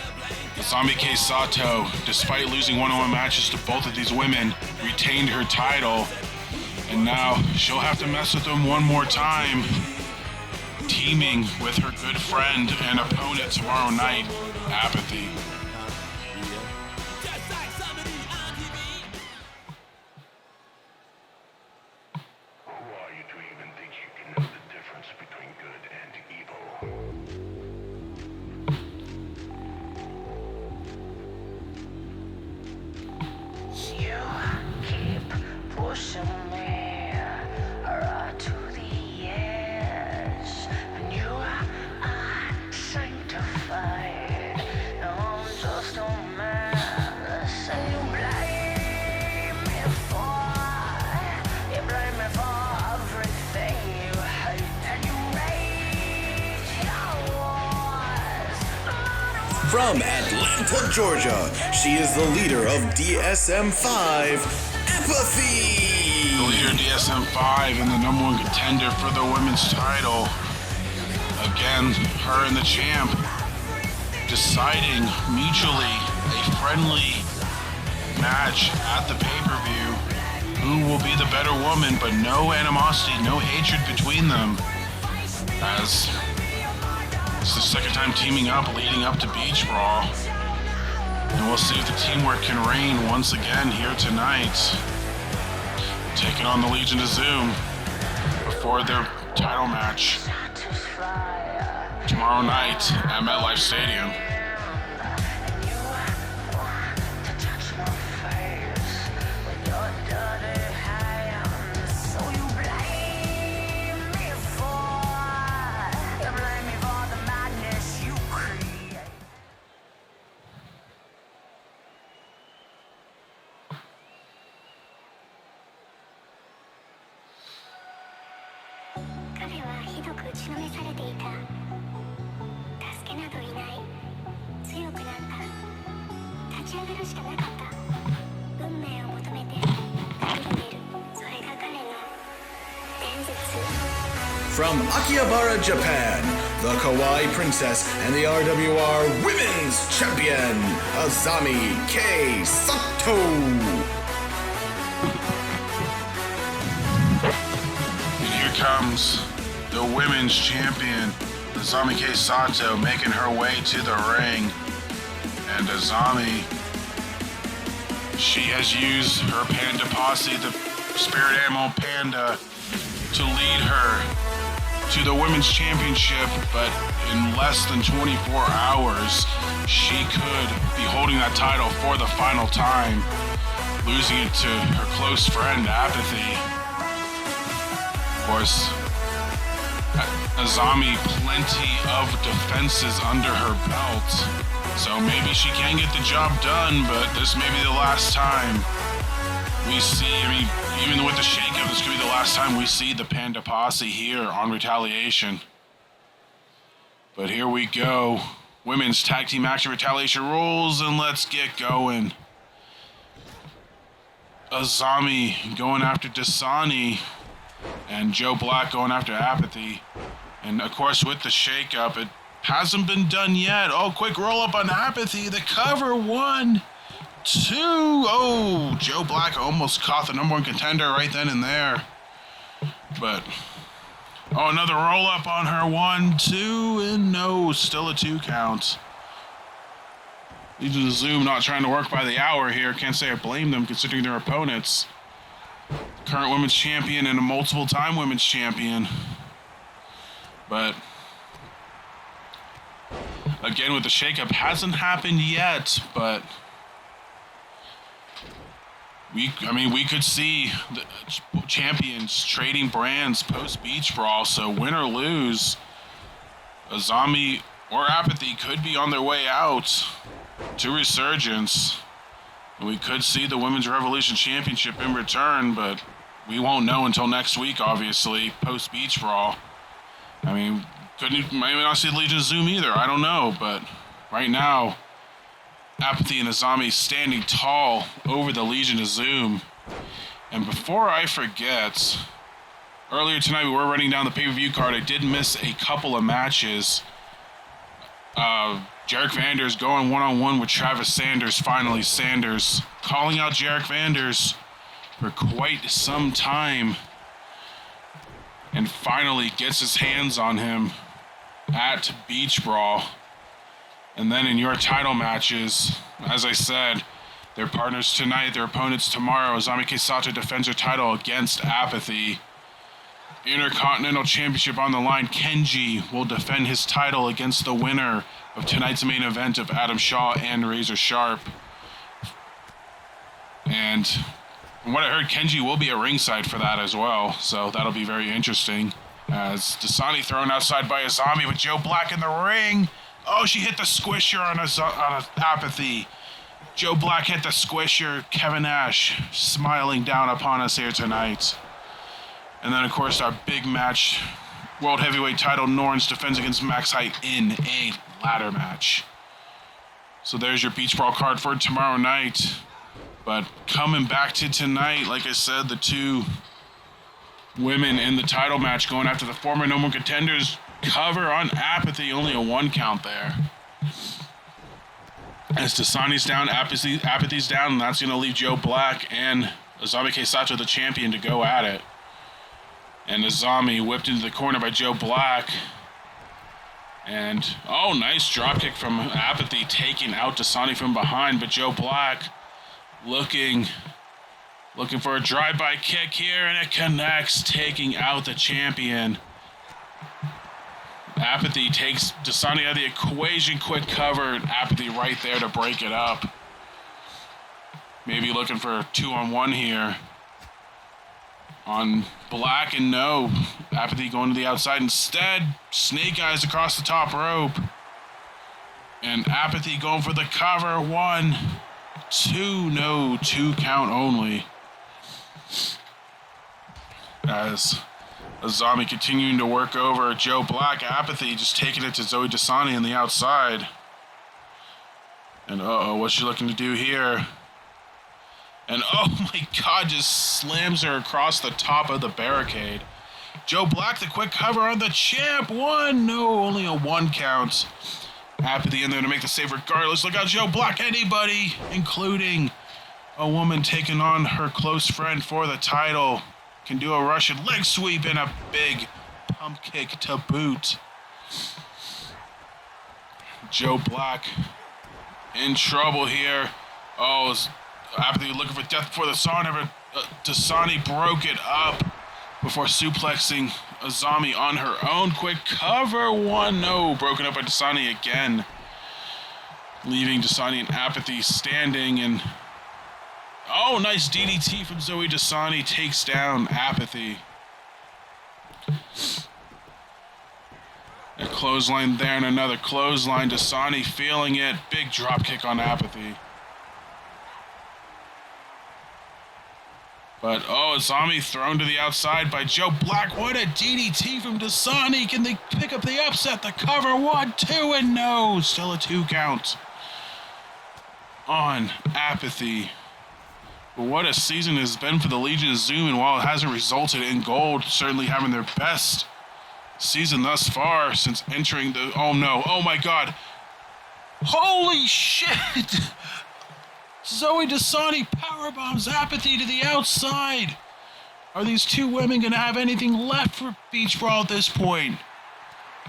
Zombie K Sato, despite losing one-on-one matches to both of these women, retained her title. And now she'll have to mess with them one more time, teaming with her good friend and opponent tomorrow night, Apathy. Who are you to even think you can know the difference between good and evil? You keep pushing me right to the edge, and you are sanctified. I'm just a man. Say you blame me for everything you hate, and you rage your wars. From Atlanta, Georgia, she is the leader of DSM-5, Apathy. The leader of DSM-5 and the #1 contender for the women's title. Again, her and the champ deciding mutually a friendly match at the pay-per-view. Who will be the better woman, but no animosity, no hatred between them. As it's the second time teaming up leading up to Beach Brawl. And we'll see if the teamwork can reign once again here tonight. Taking on the Legion of Zoom before their title match tomorrow night at MetLife Stadium. ひどく打ちのめされていた。助けなどいない。強くなった。立ち上がるしかなかった。運命を求めて旅に出る。それが彼の伝説。From Akihabara, Japan, the Kawaii Princess and the RWR Women's Champion, Azami K. Sato. And here comes the Women's Champion, Azami K. Sato, making her way to the ring. And Azami, she has used her Panda Posse, the spirit animal Panda, to lead her to the Women's Championship, but in less than 24 hours, she could be holding that title for the final time, losing it to her close friend, Apathy. Of course, Azami, plenty of defenses under her belt, so maybe she can get the job done, but this may be the last time we see, even with the shakeup, this could be the last time we see the Panda Posse here on Retaliation. But here we go. Women's Tag Team Action Retaliation rules, and let's get going. Azami going after Dasani, and Joe Black going after Apathy. And of course, with the shakeup, it hasn't been done yet. Oh, quick roll up on Apathy. The cover, 1, 2. Oh, Joe Black almost caught the number 1 contender right then and there. But, oh, another roll up on her. 1, 2, and no, still a 2 count. Legion of Zoom not trying to work by the hour here. Can't say I blame them considering their opponents. Current women's champion and a multiple time women's champion. But again, with the shakeup, hasn't happened yet, but we could see the champions trading brands post Beach Brawl, so win or lose, Azami or Apathy could be on their way out to Resurgence. And we could see the Women's Revolution Championship in return, but we won't know until next week, obviously, post Beach Brawl. Maybe not see the Legion of Zoom either, I don't know, but right now, Apathy and Azami standing tall over the Legion of Zoom. And before I forget, earlier tonight we were running down the pay-per-view card. I did miss a couple of matches. Jarek Vanders going one-on-one with Travis Sanders. Finally, Sanders calling out Jarek Vanders for quite some time, and finally gets his hands on him at Beach Brawl. And then in your title matches, as I said, their partners tonight, their opponents tomorrow. Azami K. Sato defends her title against Apathy. Intercontinental Championship on the line. Kenji will defend his title against the winner of tonight's main event of Adam Shaw and Razor Sharp. And from what I heard, Kenji will be at ringside for that as well, so that'll be very interesting. As Dasani thrown outside by Azami with Joe Black in the ring. Oh, she hit the squisher on Apathy. Joe Black hit the squisher. Kevin Nash smiling down upon us here tonight. And then, of course, our big match, World Heavyweight title, Norns defends against Max Height in a ladder match. So there's your Beach Brawl card for tomorrow night. But coming back to tonight, like I said, the 2 women in the title match going after the former No More Contenders. Cover on Apathy, only a 1 count there. As Dasani's down, Apathy's down, and that's going to leave Joe Black and Azami K. Sato, the champion, to go at it. And Azami whipped into the corner by Joe Black. And, oh, nice dropkick from Apathy, taking out Dasani from behind, but Joe Black looking for a drive-by kick here, and it connects, taking out the champion. Apathy takes Dasani out of the equation. Quick cover, and Apathy right there to break it up. Maybe looking for a 2-on-1 here on Black, and no. Apathy going to the outside instead. Snake Eyes across the top rope. And Apathy going for the cover. 1, 2, no, 2 count only. As Azami continuing to work over Joe Black. Apathy just taking it to Zoe Dasani on the outside. And what's she looking to do here? And oh my god, just slams her across the top of the barricade. Joe Black, the quick cover on the champ. 1, no, only a 1 count. Apathy in there to make the save regardless. Look out, Joe Black, anybody, including a woman taking on her close friend for the title, can do a Russian leg sweep and a big pump kick to boot. Joe Black in trouble here. Oh, Apathy looking for death before the sauna, but Dasani broke it up before suplexing Azami on her own. Quick cover, 1, no, broken up by Dasani again, leaving Dasani and Apathy standing. And oh, nice DDT from Zoe Dasani, takes down Apathy. A clothesline there and another clothesline. Dasani feeling it. Big drop kick on Apathy. But Azami thrown to the outside by Joe Black. What a DDT from Dasani. Can they pick up the upset? The cover, 1, 2, and no. Still a 2 count on Apathy. But what a season it has been for the Legion of Zoom, and while it hasn't resulted in gold, certainly having their best season thus far since entering the... Oh no, oh my god. Holy shit! Zoe Dasani powerbombs Apathy to the outside. Are these two women going to have anything left for Beach Brawl at this point?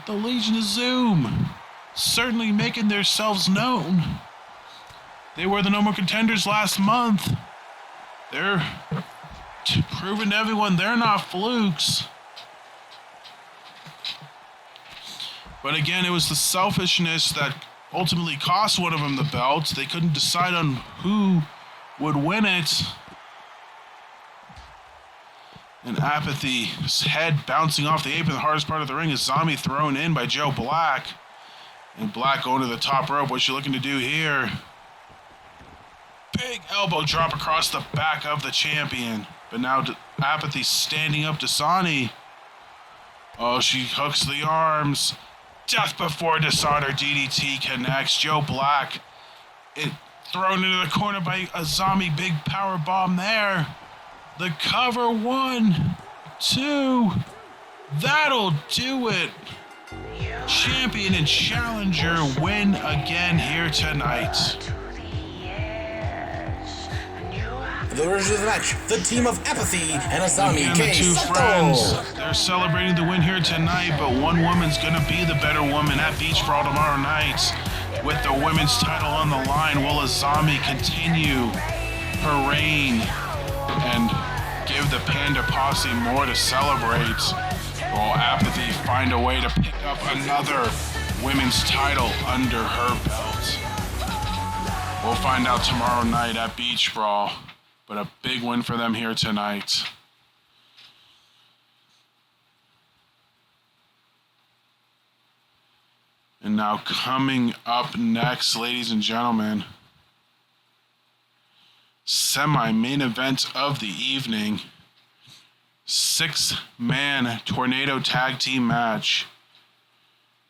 The Legion of Zoom certainly making themselves known. They were the No More Contenders last month. They're proving to everyone they're not flukes. But again, it was the selfishness that ultimately cost one of them the belt. They couldn't decide on who would win it. And Apathy's head bouncing off the apron, the hardest part of the ring. Is Azami thrown in by Joe Black. And Black going to the top rope. What's she looking to do here? Big elbow drop across the back of the champion. But now Apathy standing up to Dasani. Oh, she hooks the arms. Death before dishonor. DDT connects. Joe Black thrown into the corner by Azami. Big power bomb there. The cover, 1, 2. That'll do it. Champion and challenger win again here tonight. The version of the match, the team of Apathy and Azami And the K. two Sato. friends, they're celebrating the win here tonight, but one woman's gonna be the better woman at Beach Brawl tomorrow night. With the women's title on the line, will Azami continue her reign and give the Panda Posse more to celebrate? Will Apathy find a way to pick up another women's title under her belt? We'll find out tomorrow night at Beach Brawl. But a big win for them here tonight. And now coming up next, ladies and gentlemen, semi-main event of the evening. 6-man tornado tag team match.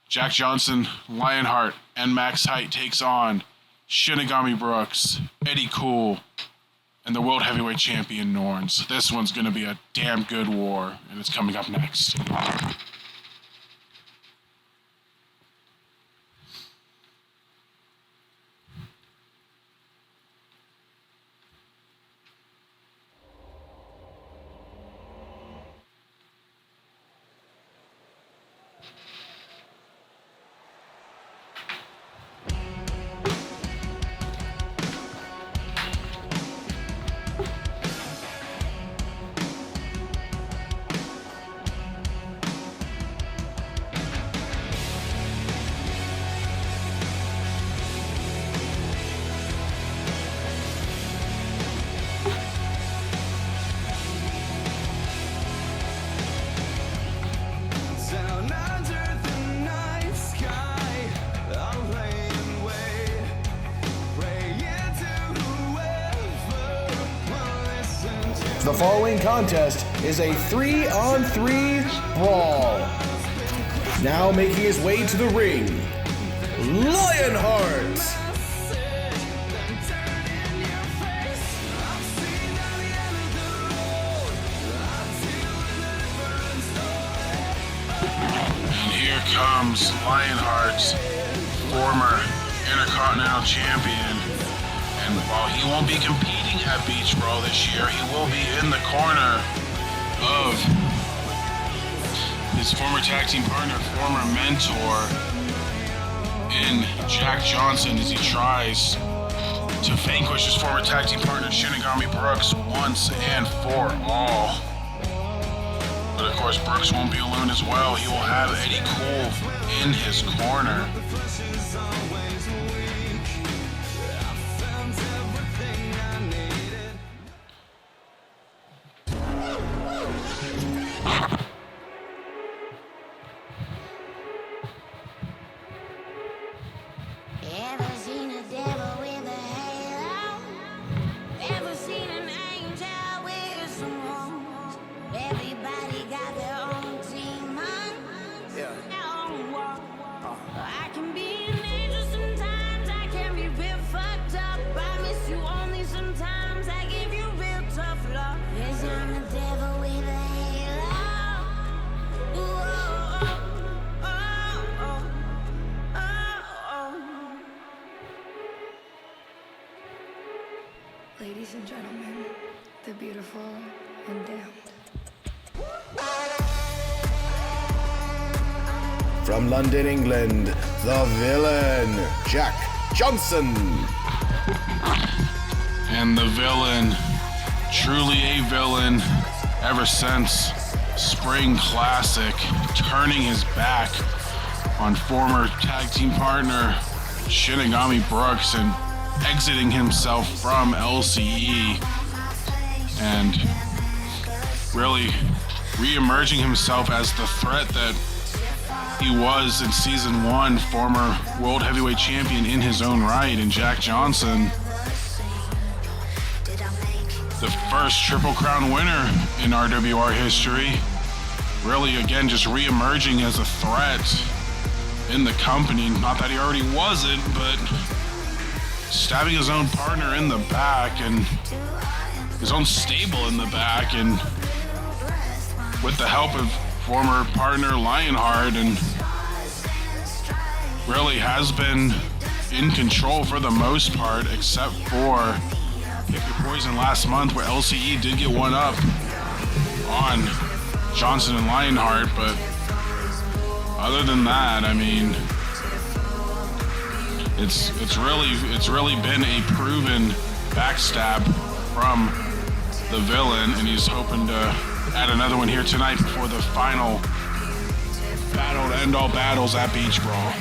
Jack Johnson, Lionheart, and Max Height takes on Shinigami Brooks, Eddie Cool, and the World Heavyweight Champion Norns. This one's going to be a damn good war, and it's coming up next. The following contest is a 3-on-3 brawl. Now making his way to the ring, Lionheart. And here comes Lionheart's former Intercontinental Champion. And while he won't be competing at Beach Brawl this year, he will be in the corner of his former tag team partner, former mentor in Jack Johnson, as he tries to vanquish his former tag team partner Shinigami Brooks once and for all. But of course, Brooks won't be alone as well. He will have Eddie Cool in his corner. Ever seen a devil with a halo? Ever seen an angel with some horns? Everybody got their own team, huh? Yeah. Their own war. I can be an angel sometimes, I can be real fucked up. I miss you only sometimes, I give you real tough love. Yes, I'm the devil with a halo. Ooh, oh, oh, oh, oh, oh, oh. Ladies and gentlemen, the beautiful and damned. From London, England, the villain, Jack Johnson. And the villain, truly a villain ever since Spring Classic, turning his back on former tag team partner Shinigami Brooks and exiting himself from LCE, and really re-emerging himself as the threat that he was in Season 1, former World Heavyweight Champion in his own right, and Jack Johnson, the first Triple Crown winner in RWR history, really again just re-emerging as a threat in the company. Not that he already wasn't, but stabbing his own partner in the back and his own stable in the back, and with the help of former partner Lionheart, and really has been in control for the most part, except for Pick Your Poison last month, where LCE did get one up on Johnson and Lionheart. But other than that, I mean, it's really been a proven backstab from the villain, and he's hoping to add another one here tonight before the final battle to end all battles at Beach Brawl.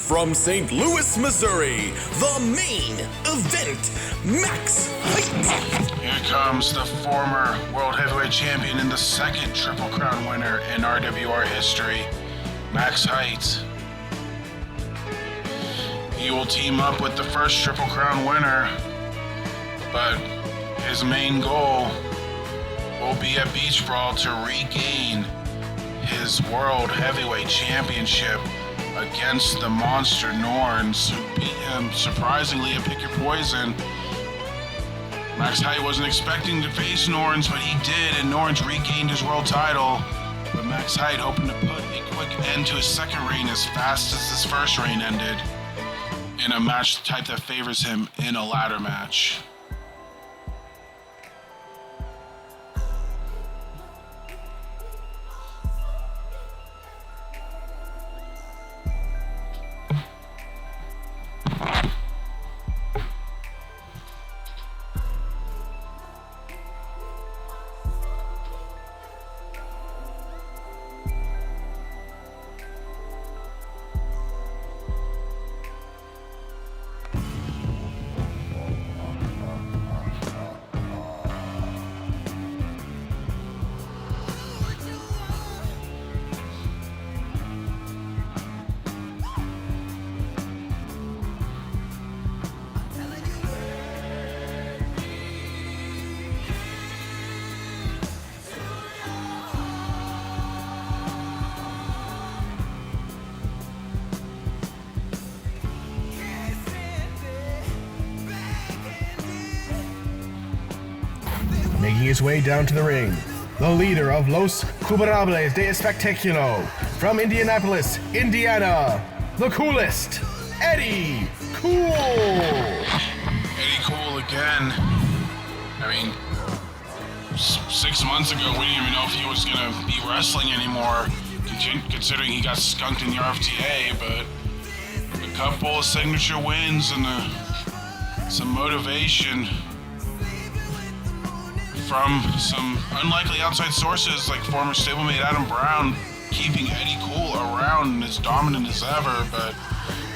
From St. Louis, Missouri, the main event, Max Height. Here comes the former World Heavyweight Champion and the second Triple Crown winner in RWR history, Max Height, He will team up with the first Triple Crown winner, but his main goal will be at Beach Brawl to regain his World Heavyweight Championship against the monster Norns, who beat him surprisingly at Pick Your Poison. Max Height wasn't expecting to face Norns, but he did, and Norns regained his world title. But Max Height hoping to put a quick end to his second reign as fast as his first reign ended, in a match type that favors him in a ladder match. Making his way down to the ring, the leader of Los Cuberables de Espectaculo, from Indianapolis, Indiana, the coolest, Eddie Cool. Eddie Cool again. I mean, 6 months ago, we didn't even know if he was going to be wrestling anymore, considering he got skunked in the RFTA, but a couple of signature wins and some motivation from some unlikely outside sources like former stablemate Adam Brown, keeping Eddie Cool around and as dominant as ever, but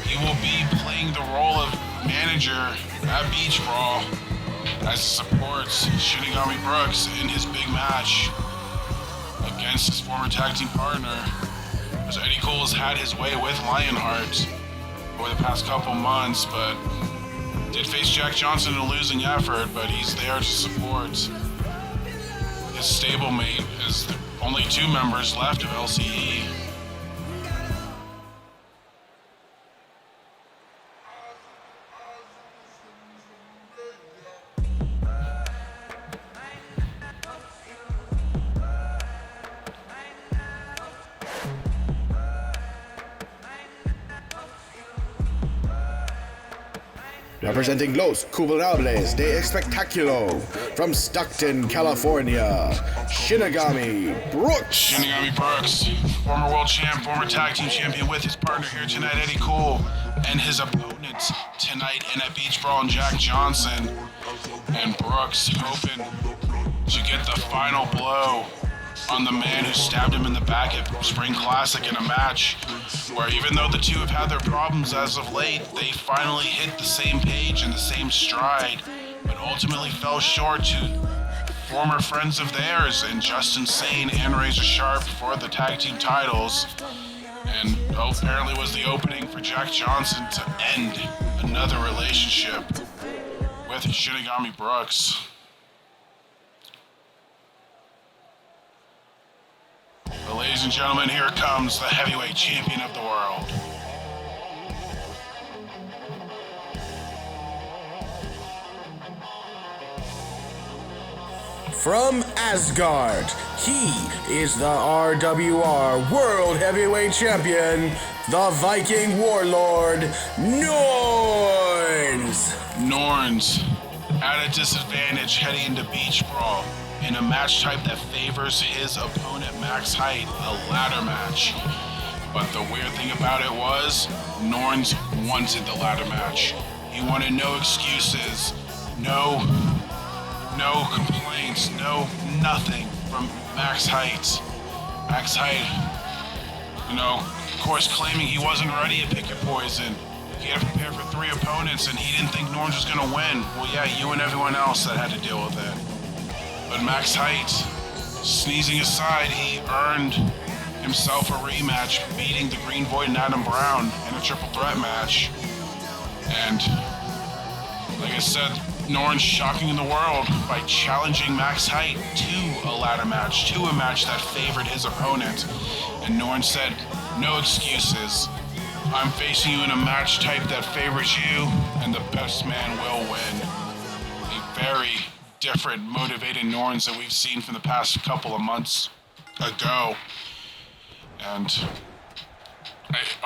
he will be playing the role of manager at Beach Brawl as he supports Shinigami Brooks in his big match against his former tag team partner, as Eddie Cool has had his way with Lionheart over the past couple months, but did face Jack Johnson in a losing effort, but he's there to support his stablemate as the only 2 members left of LCE. Representing Los Cuberables de Espectaculo, from Stockton, California, Shinigami Brooks. Shinigami Brooks, former world champ, former tag team champion, with his partner here tonight, Eddie Cool, and his opponent tonight in at Beach Brawl, and Jack Johnson. And Brooks hoping to get the final blow on the man who stabbed him in the back at Spring Classic in a match where, even though the 2 have had their problems as of late, they finally hit the same page and the same stride, but ultimately fell short to former friends of theirs in Justin Sane and Razor Sharp for the tag team titles, and apparently was the opening for Jack Johnson to end another relationship with Shinigami Brooks. But ladies and gentlemen, here comes the heavyweight champion of the world. From Asgard, he is the RWR World Heavyweight Champion, the Viking Warlord, Norns. Norns at a disadvantage heading into Beach Brawl in a match type that favors his opponent Max Height, a ladder match. But the weird thing about it was, Norns wanted the ladder match. He wanted no excuses, no complaints, nothing from Max Height. Max Height, of course, claiming he wasn't ready to pick your poison. He had to prepare for 3 opponents and he didn't think Norns was gonna win. Well, yeah, you and everyone else that had to deal with it. But Max Height, sneezing aside, he earned himself a rematch, beating the Green Void and Adam Brown in a triple threat match. And like I said, Norns shocking the world by challenging Max Height to a ladder match, to a match that favored his opponent. And Norns said, no excuses. I'm facing you in a match type that favors you, and the best man will win. A very different, motivated Norns that we've seen from the past couple of months ago. And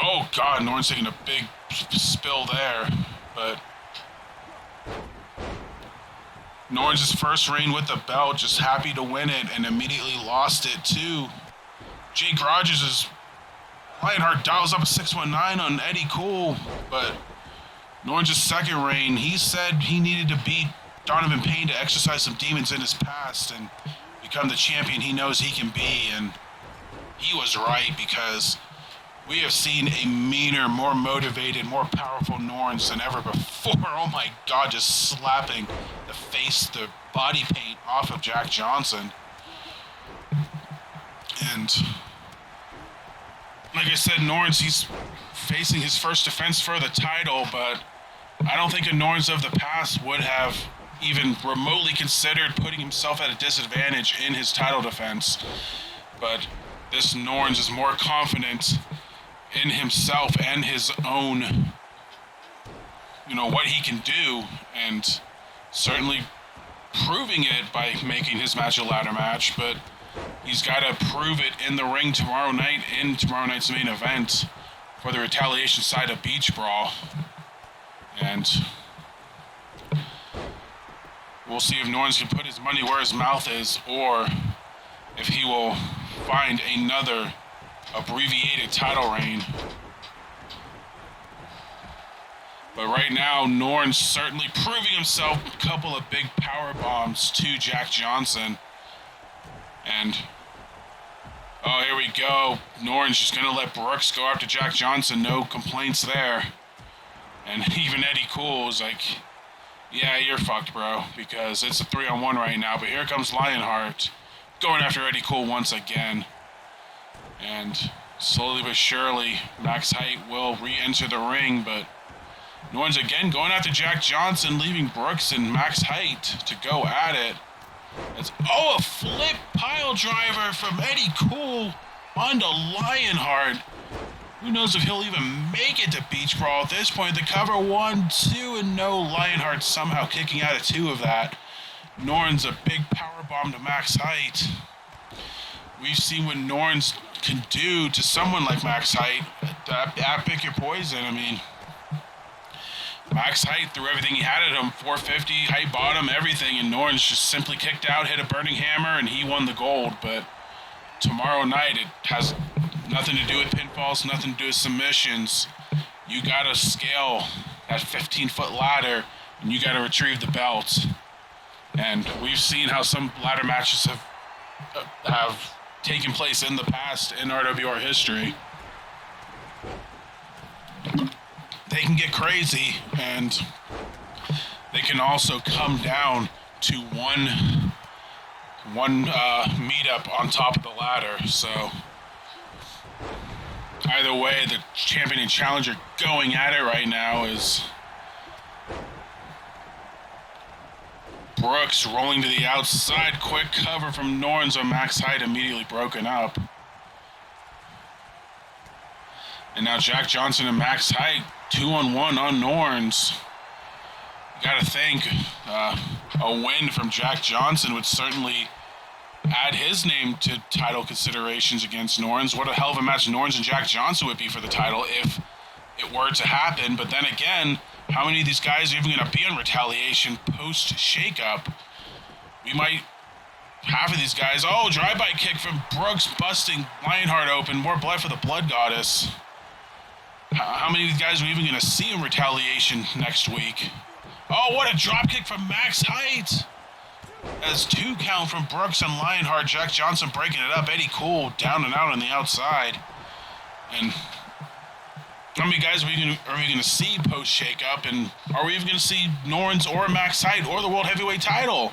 oh god, Norns taking a big spill there, but Norns' first reign with the belt, just happy to win it, and immediately lost it to Jake Rogers. Lionheart dials up a 619 on Eddie Cool, but Norns' second reign, he said he needed to beat Donovan Payne to exercise some demons in his past and become the champion he knows he can be, and he was right, because we have seen a meaner, more motivated, more powerful Norns than ever before. Oh my god, just slapping the face, the body paint off of Jack Johnson. And like I said, Norns, he's facing his first defense for the title, but I don't think a Norns of the past would have even remotely considered putting himself at a disadvantage in his title defense. But this Norns is more confident in himself and his own, what he can do, and certainly proving it by making his match a ladder match, but he's got to prove it in the ring tomorrow night, in tomorrow night's main event for the Retaliation side of Beach Brawl. And we'll see if Norns can put his money where his mouth is, or if he will find another abbreviated title reign. But right now, Norns certainly proving himself. A couple of big power bombs to Jack Johnson. And oh, here we go. Norns just gonna let Brooks go after Jack Johnson. No complaints there. And even Eddie Cool was like, yeah, you're fucked, bro, because it's a 3-on-1 right now. But here comes Lionheart going after Eddie Cool once again. And slowly but surely, Max Height will re-enter the ring, but Norns again going after Jack Johnson, leaving Brooks and Max Height to go at it. A flip pile driver from Eddie Cool onto Lionheart. Who knows if he'll even make it to Beach Brawl at this point. The cover 1, 2, and no. Lionheart somehow kicking out of 2 of that. Norns a big power bomb to Max Height. We've seen what Norns can do to someone like Max Height. Pick your poison. I mean, Max Height threw everything he had at him, 450, height bottom, everything, and Norns just simply kicked out, hit a burning hammer, and he won the gold. But tomorrow night, it has nothing to do with pinfalls, nothing to do with submissions. You gotta scale that 15-foot ladder, and you gotta retrieve the belt. And we've seen how some ladder matches have taken place in the past in RWR history. They can get crazy, and they can also come down to one meetup on top of the ladder. So either way, the champion and challenger going at it right now is Brooks rolling to the outside. Quick cover from Norns on Max Height, immediately broken up. And now Jack Johnson and Max Height 2-on-1 on Norns. You gotta think a win from Jack Johnson would certainly add his name to title considerations against Norns. What a hell of a match Norns and Jack Johnson would be for the title if it were to happen. But then again, how many of these guys are even going to be on Retaliation post-shakeup? We might, half of these guys, drive-by kick from Brooks busting Lionheart open. More blood for the Blood Goddess. How many of these guys are we even going to see in Retaliation next week? Oh, what a dropkick from Max Height. As 2 count from Brooks and Lionheart. Jack Johnson breaking it up. Eddie Cool down and out on the outside. And how many guys are we going to see post-shakeup? And are we even going to see Norns or Max Height or the World Heavyweight title?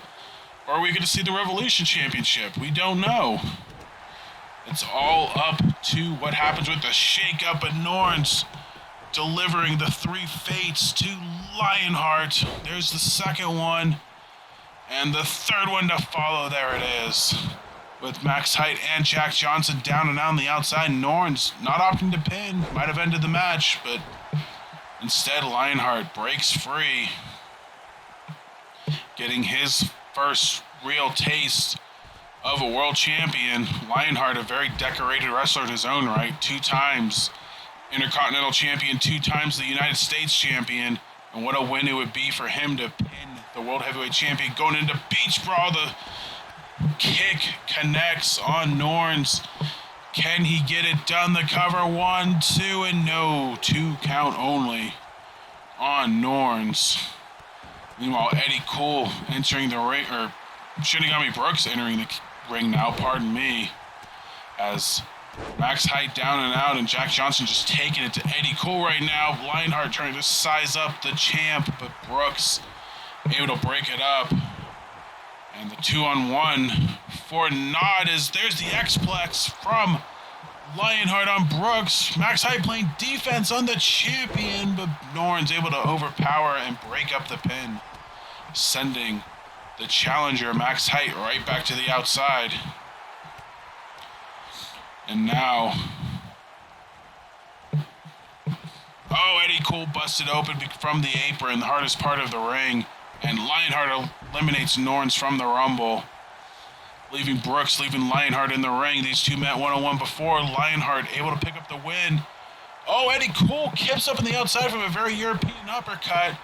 Or are we going to see the Revolution Championship? We don't know. It's all up to what happens with the shakeup, but Norns delivering the 3 fates to Lionheart. There's the second one. And the third one to follow. There it is. With Max Height and Jack Johnson down and out on the outside. Norns not opting to pin. Might have ended the match, but instead Lionheart breaks free. Getting his first real taste of a world champion. Lionheart, a very decorated wrestler in his own right. 2 times Intercontinental Champion, 2 times the United States Champion. And what a win it would be for him to pin the World Heavyweight Champion. Going into Beach Brawl, the kick connects on Norns. Can he get it done? The cover, 1, 2, and no. 2 count only on Norns. Meanwhile, Eddie Cool entering the ring, or Shinigami Brooks entering the ring now, pardon me, as Max Height down and out, and Jack Johnson just taking it to Eddie Cool right now. Lionheart trying to size up the champ, but Brooks able to break it up. And the 2-on-1 for Nod is there's the X-Plex from Lionheart on Brooks. Max Height playing defense on the champion, but Norn's able to overpower and break up the pin, sending the challenger Max Height right back to the outside. And now, Eddie Cool busted open from the apron, the hardest part of the ring, and Lionheart eliminates Norns from the Rumble, leaving Brooks, leaving Lionheart in the ring. These two met one-on-one before. Lionheart able to pick up the win. Eddie Cool kips up on the outside from a very European uppercut,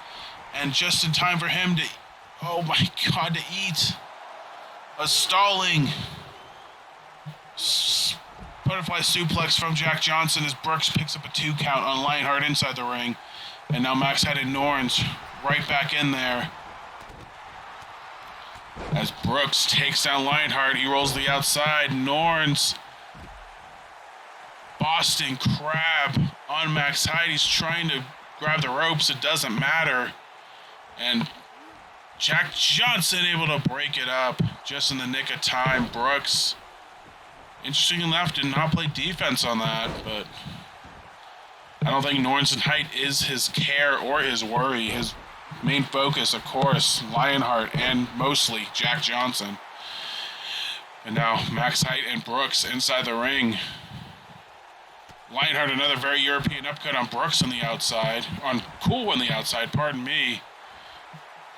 and just in time for him to, to eat a stalling butterfly suplex from Jack Johnson as Brooks picks up a 2 count on Lionheart inside the ring. And now Max Height and Norns right back in there. As Brooks takes down Lionheart, he rolls to the outside. Norns, Boston Crab on Max Height. He's trying to grab the ropes. It doesn't matter. And Jack Johnson able to break it up just in the nick of time. Brooks, interestingly enough, did not play defense on that, but I don't think Norns and Height is his care or his worry. His main focus, of course, Lionheart and mostly Jack Johnson. And now Max Height and Brooks inside the ring. Lionheart, another very European uppercut on Brooks on the outside. On Cool on the outside, pardon me.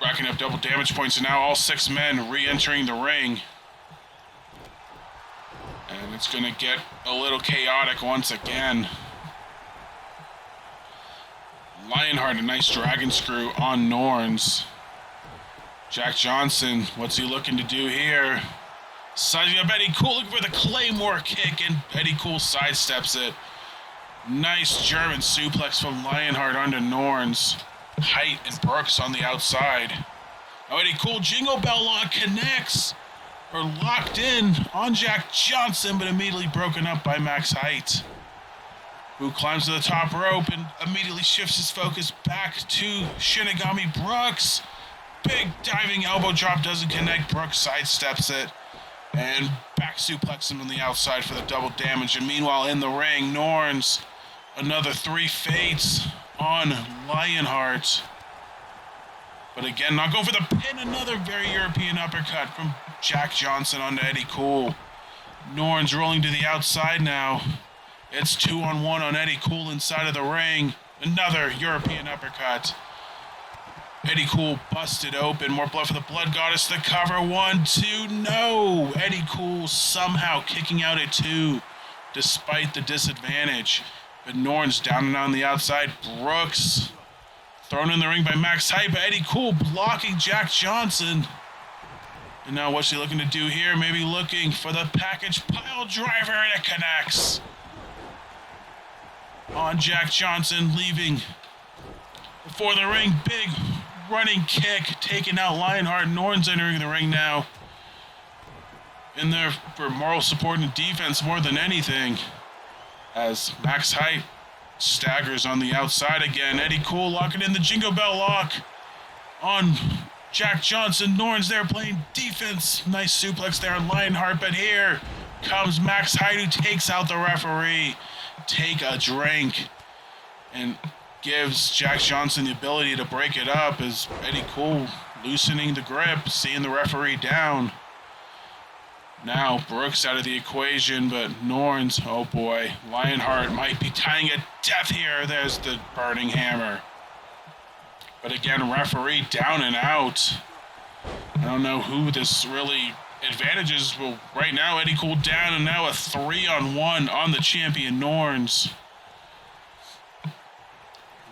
Racking up double damage points, and now all 6 men re-entering the ring. And it's going to get a little chaotic once again. Lionheart, a nice dragon screw on Norns. Jack Johnson, what's he looking to do here? Sizing up Eddie Cool, looking for the Claymore kick, and Eddie Cool sidesteps it. Nice German suplex from Lionheart onto Norns. Height and Brooks on the outside. Eddie Cool, Jingle Bell Lock connects, or locked in on Jack Johnson, but immediately broken up by Max Height, who climbs to the top rope and immediately shifts his focus back to Shinigami Brooks. Big diving elbow drop doesn't connect. Brooks sidesteps it and back suplexes him on the outside for the double damage. And meanwhile, in the ring, Norns, another 3 fates on Lionheart. But again, not going for the pin. Another very European uppercut from Jack Johnson onto Eddie Cool. Norns rolling to the outside now. It's 2-on-1 on Eddie Cool inside of the ring. Another European uppercut. Eddie Cool busted open. More blood for the Blood Goddess. The cover, 1, 2, no! Eddie Cool somehow kicking out at 2 despite the disadvantage. But Norns down and on the outside. Brooks thrown in the ring by Max Height, but Eddie Cool blocking Jack Johnson. And now what's he looking to do here? Maybe looking for the package pile driver, and it connects on Jack Johnson, leaving before the ring. Big running kick, taking out Lionheart. Norns entering the ring now, in there for moral support and defense more than anything, as Max Height staggers on the outside again. Eddie Cool locking in the Jingle Bell Lock on Jack Johnson. Norns there playing defense. Nice suplex there on Lionheart, but here comes Max Height, who takes out the referee. Take a drink. And gives Jack Johnson the ability to break it up as Eddie Cool loosening the grip, seeing the referee down. Now Brooks out of the equation, but Norns, oh boy, Lionheart might be tying a death here. There's the burning hammer. But again, referee down and out. I don't know who this really advantages. Well, right now, Eddie Cool down, and now a 3-on-1 on the champion, Norns.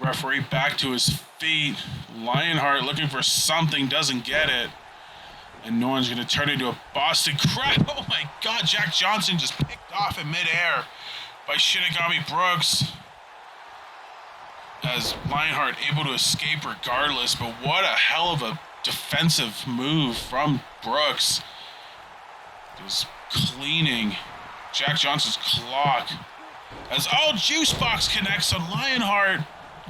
Referee back to his feet. Lionheart looking for something, doesn't get it. And Norns going to turn into a Boston Crab. Oh my God, Jack Johnson just picked off in midair by Shinigami Brooks. As Lionheart able to escape regardless, but what a hell of a defensive move from Brooks. Just cleaning Jack Johnson's clock. As Juice Box connects on Lionheart.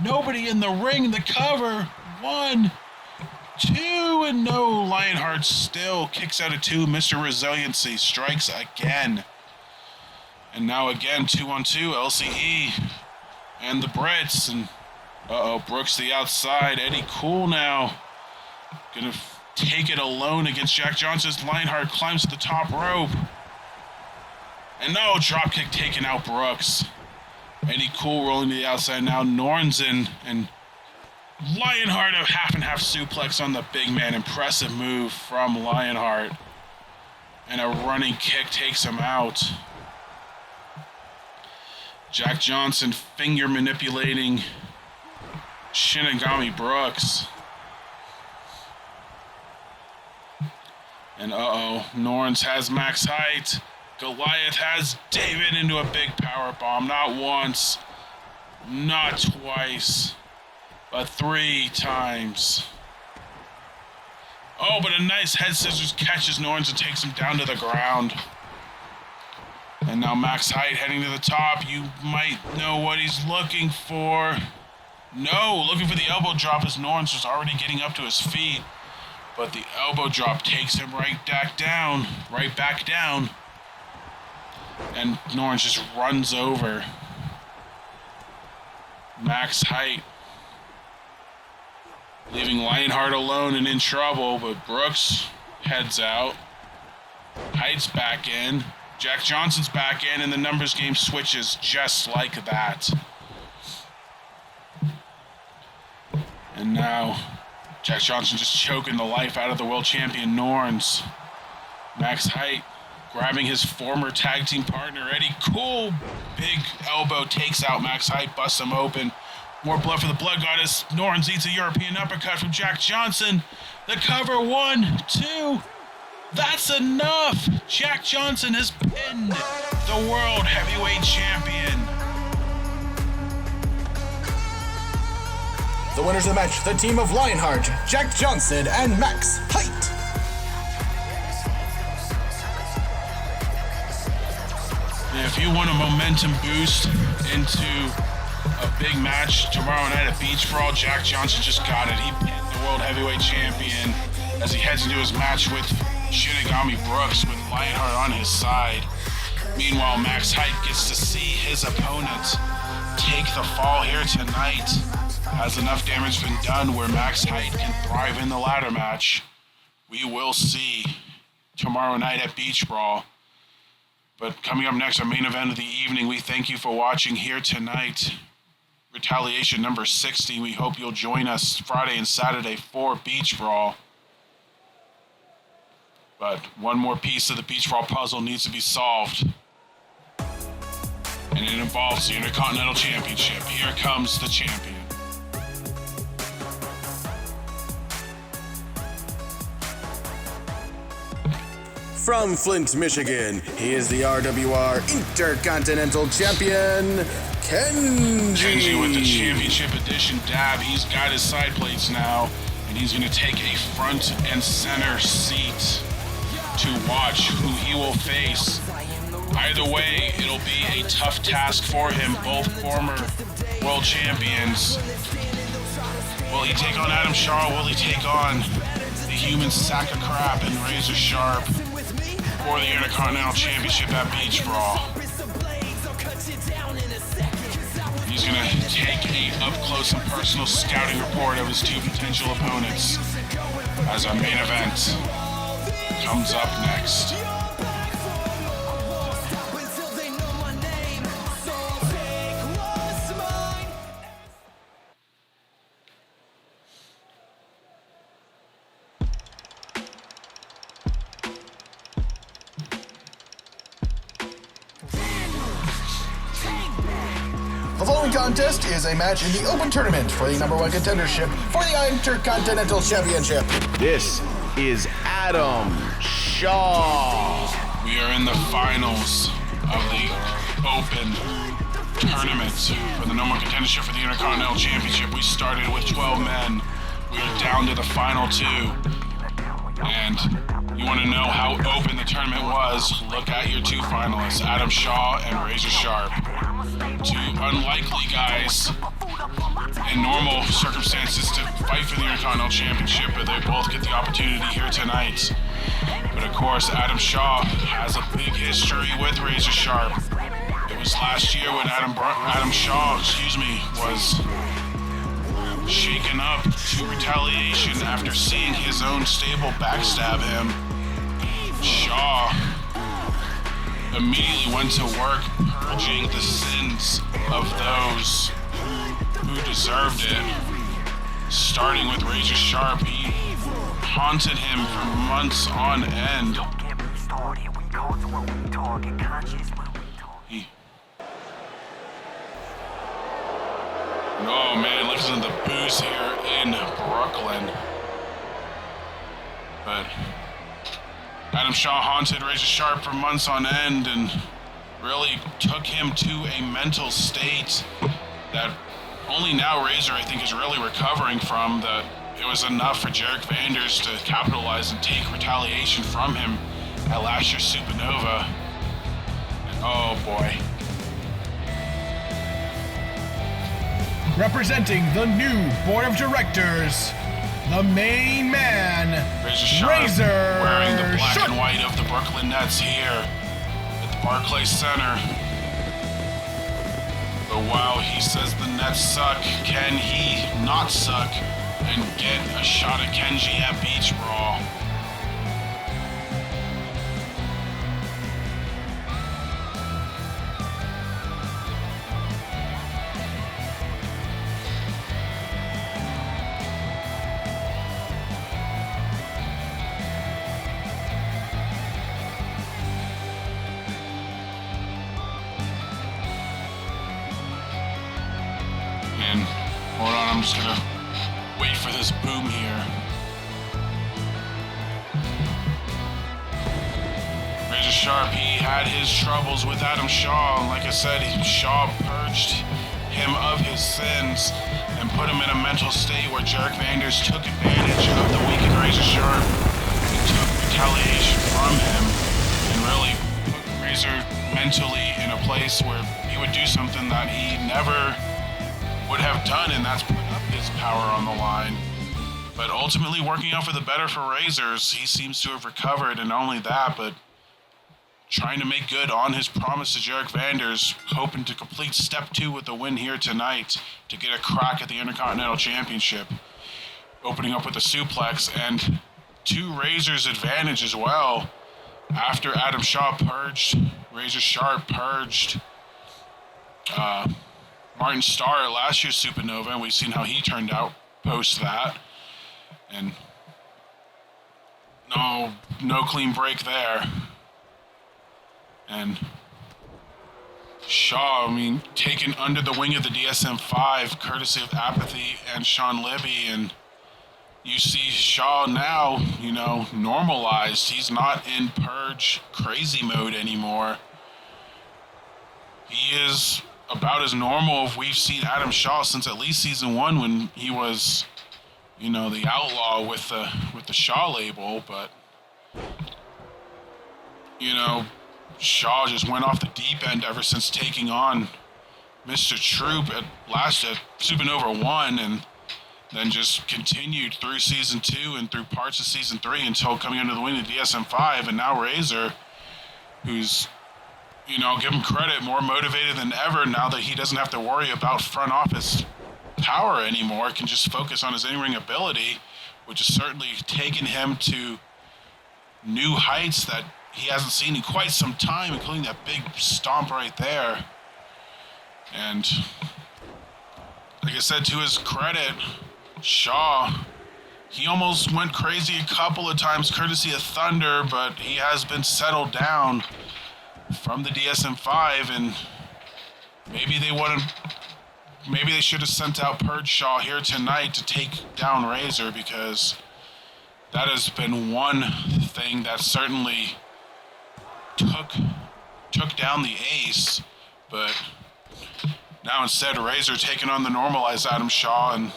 Nobody in the ring, the cover. 1, 2, and no. Lionheart still kicks out of 2. Mr. Resiliency strikes again. And now again, 2-on-2, LCE and the Brits. And Brooks the outside. Eddie Cool now gonna take it alone against Jack Johnson. Lionheart climbs to the top rope. And no, dropkick taking out Brooks. Eddie Cool rolling to the outside now. Norns in, and Lionheart a half and half suplex on the big man. Impressive move from Lionheart. And a running kick takes him out. Jack Johnson finger manipulating Shinigami Brooks. And Norns has max height. Goliath has David into a big power bomb. Not once, not twice, but 3 times. Oh, but a nice head scissors catches Norns and takes him down to the ground. And now Max Height heading to the top. You might know what he's looking for. No, looking for the elbow drop as Norns was already getting up to his feet. But the elbow drop takes him right back down. And Norns just runs over Max Height, leaving Lionheart alone and in trouble, but Brooks heads out. Height's back in. Jack Johnson's back in, and the numbers game switches just like that. And now Jack Johnson just choking the life out of the world champion Norns. Max Height grabbing his former tag team partner, Eddie Cool. Big elbow takes out Max Height, busts him open. More blood for the Blood Goddess. Norns eats a European uppercut from Jack Johnson. The cover, 1, 2. That's enough. Jack Johnson has pinned the World Heavyweight Champion. The winners of the match, the team of Lionheart, Jack Johnson, and Max Height. If you want a momentum boost into a big match tomorrow night at Beach Brawl, Jack Johnson just got it. He pinned the World Heavyweight Champion as he heads into his match with Shinigami Brooks with Lionheart on his side. Meanwhile, Max Height gets to see his opponent take the fall here tonight. Has enough damage been done where Max Height can thrive in the ladder match? We will see tomorrow night at Beach Brawl. But coming up next, our main event of the evening, we thank you for watching here tonight. Retaliation number 60. We hope you'll join us Friday and Saturday for Beach Brawl. But one more piece of the Beach Brawl puzzle needs to be solved. And it involves the Intercontinental Championship. Here comes the champion. From Flint, Michigan, he is the RWR Intercontinental Champion, Kenji. Kenji with the Championship Edition dab. He's got his side plates now, and he's going to take a front and center seat to watch who he will face. Either way, it'll be a tough task for him. Both former world champions. Will he take on Adam Shaw? Will he take on the human sack of crap and Razor Sharp for the Intercontinental Championship at Beach Brawl? He's going to take a up-close and personal scouting report of his two potential opponents as our main event comes up next. The following contest is a match in the open tournament for the number one contendership for the Intercontinental Championship. This is Adam Shaw. We are in the finals of the open tournament for the number one contendership for the Intercontinental Championship. We started with 12 men. We are down to the final 2. And you want to know how open the tournament was? Look at your 2 finalists, Adam Shaw and Razor Sharp. 2 unlikely guys in normal circumstances to fight for the Intercontinental Championship, but they both get the opportunity here tonight. But of course, Adam Shaw has a big history with Razor Sharp. It was last year when Adam Shaw, was shaken up to retaliation after seeing his own stable backstab him. Shaw immediately went to work purging the sins of those who deserved it. Starting with Razor Sharp, he haunted him for months on end. Oh man, listen to the booze here in Brooklyn. But Adam Shaw haunted Razor Sharp for months on end and really took him to a mental state that only now Razor, I think, is really recovering from. That it was enough for Jarek Vanders to capitalize and take retaliation from him at last year's Supernova. And oh boy. Representing the new board of directors, the main man, Razor Sharp, wearing the black and white of the Brooklyn Nets here at the Barclays Center. But while he says the Nets suck, can he not suck and get a shot at Kenji at Beach Brawl? And hold on, I'm just gonna wait for this boom here. Razor Sharp, he had his troubles with Adam Shaw. And like I said, Shaw purged him of his sins and put him in a mental state where Jarek Vanders took advantage of the weakened Razor Sharp and took retaliation from him and really put Razor mentally in a place where he would do something that he never would have done, and that's put up his power on the line. But ultimately working out for the better for Razors. He seems to have recovered, and not only that, but trying to make good on his promise to Jarek Vanders, hoping to complete step 2 with the win here tonight to get a crack at the Intercontinental Championship. Opening up with a suplex, and to Razor's advantage as well. After Adam Shaw purged, Razor Sharp purged Martin Starr at last year's Supernova, and we've seen how he turned out post that. And no clean break there. And Shaw, taken under the wing of the DSM-5, courtesy of Apathy and Sean Libby, and you see Shaw now, normalized. He's not in purge crazy mode anymore. He is about as normal as we've seen Adam Shaw since at least season 1 when he was, the outlaw with the Shaw label. But, Shaw just went off the deep end ever since taking on Mr. Troop at Supernova 1, and then just continued through season 2 and through parts of season 3 until coming under the wing of DSM-5, and now Razor, who's give him credit, more motivated than ever now that he doesn't have to worry about front office power anymore, can just focus on his in-ring ability, which has certainly taken him to new heights that he hasn't seen in quite some time, including that big stomp right there. And like I said, to his credit, Shaw, he almost went crazy a couple of times courtesy of Thunder, but he has been settled down from the DSM-5, and maybe they should have sent out Purge Shaw here tonight to take down Razor, because that has been one thing that certainly took down the Ace. But now instead, Razor taking on the normalized Adam Shaw, and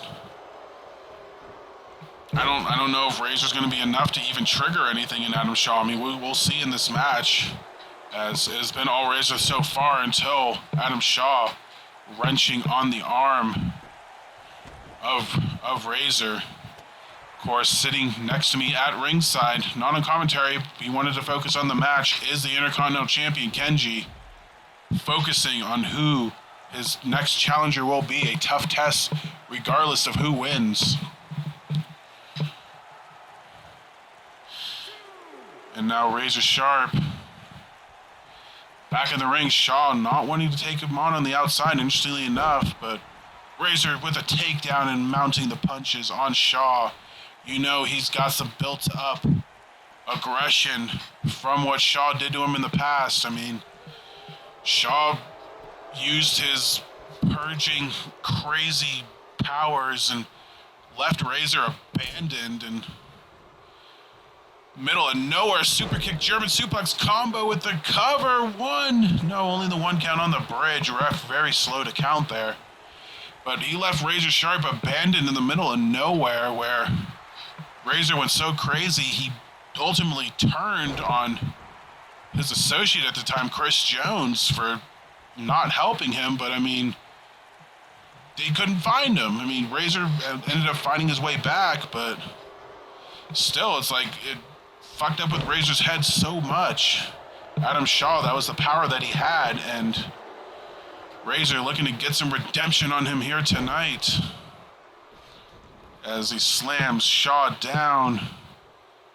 I don't know if Razor's going to be enough to even trigger anything in Adam Shaw. I mean, we'll see in this match, as it has been all Razor so far until Adam Shaw wrenching on the arm of Razor. Of course, sitting next to me at ringside, not on commentary, he wanted to focus on the match, is the Intercontinental Champion Kenji, focusing on who his next challenger will be. A tough test regardless of who wins. And now Razor Sharp back in the ring. Shaw not wanting to take him on the outside, interestingly enough, but Razor with a takedown and mounting the punches on Shaw. He's got some built-up aggression from what Shaw did to him in the past. I mean, Shaw used his purging crazy powers and left Razor abandoned, and middle of nowhere super kick German suplex combo with the cover. Only the one count on the bridge. Ref very slow to count there. But he left Razor Sharp abandoned in the middle of nowhere, where Razor went so crazy he ultimately turned on his associate at the time, Chris Jones, for not helping him. But I mean, they couldn't find him. I mean, Razor ended up finding his way back, but still, it's like it fucked up with Razor's head so much. Adam Shaw, that was the power that he had, and Razor looking to get some redemption on him here tonight, as he slams Shaw down,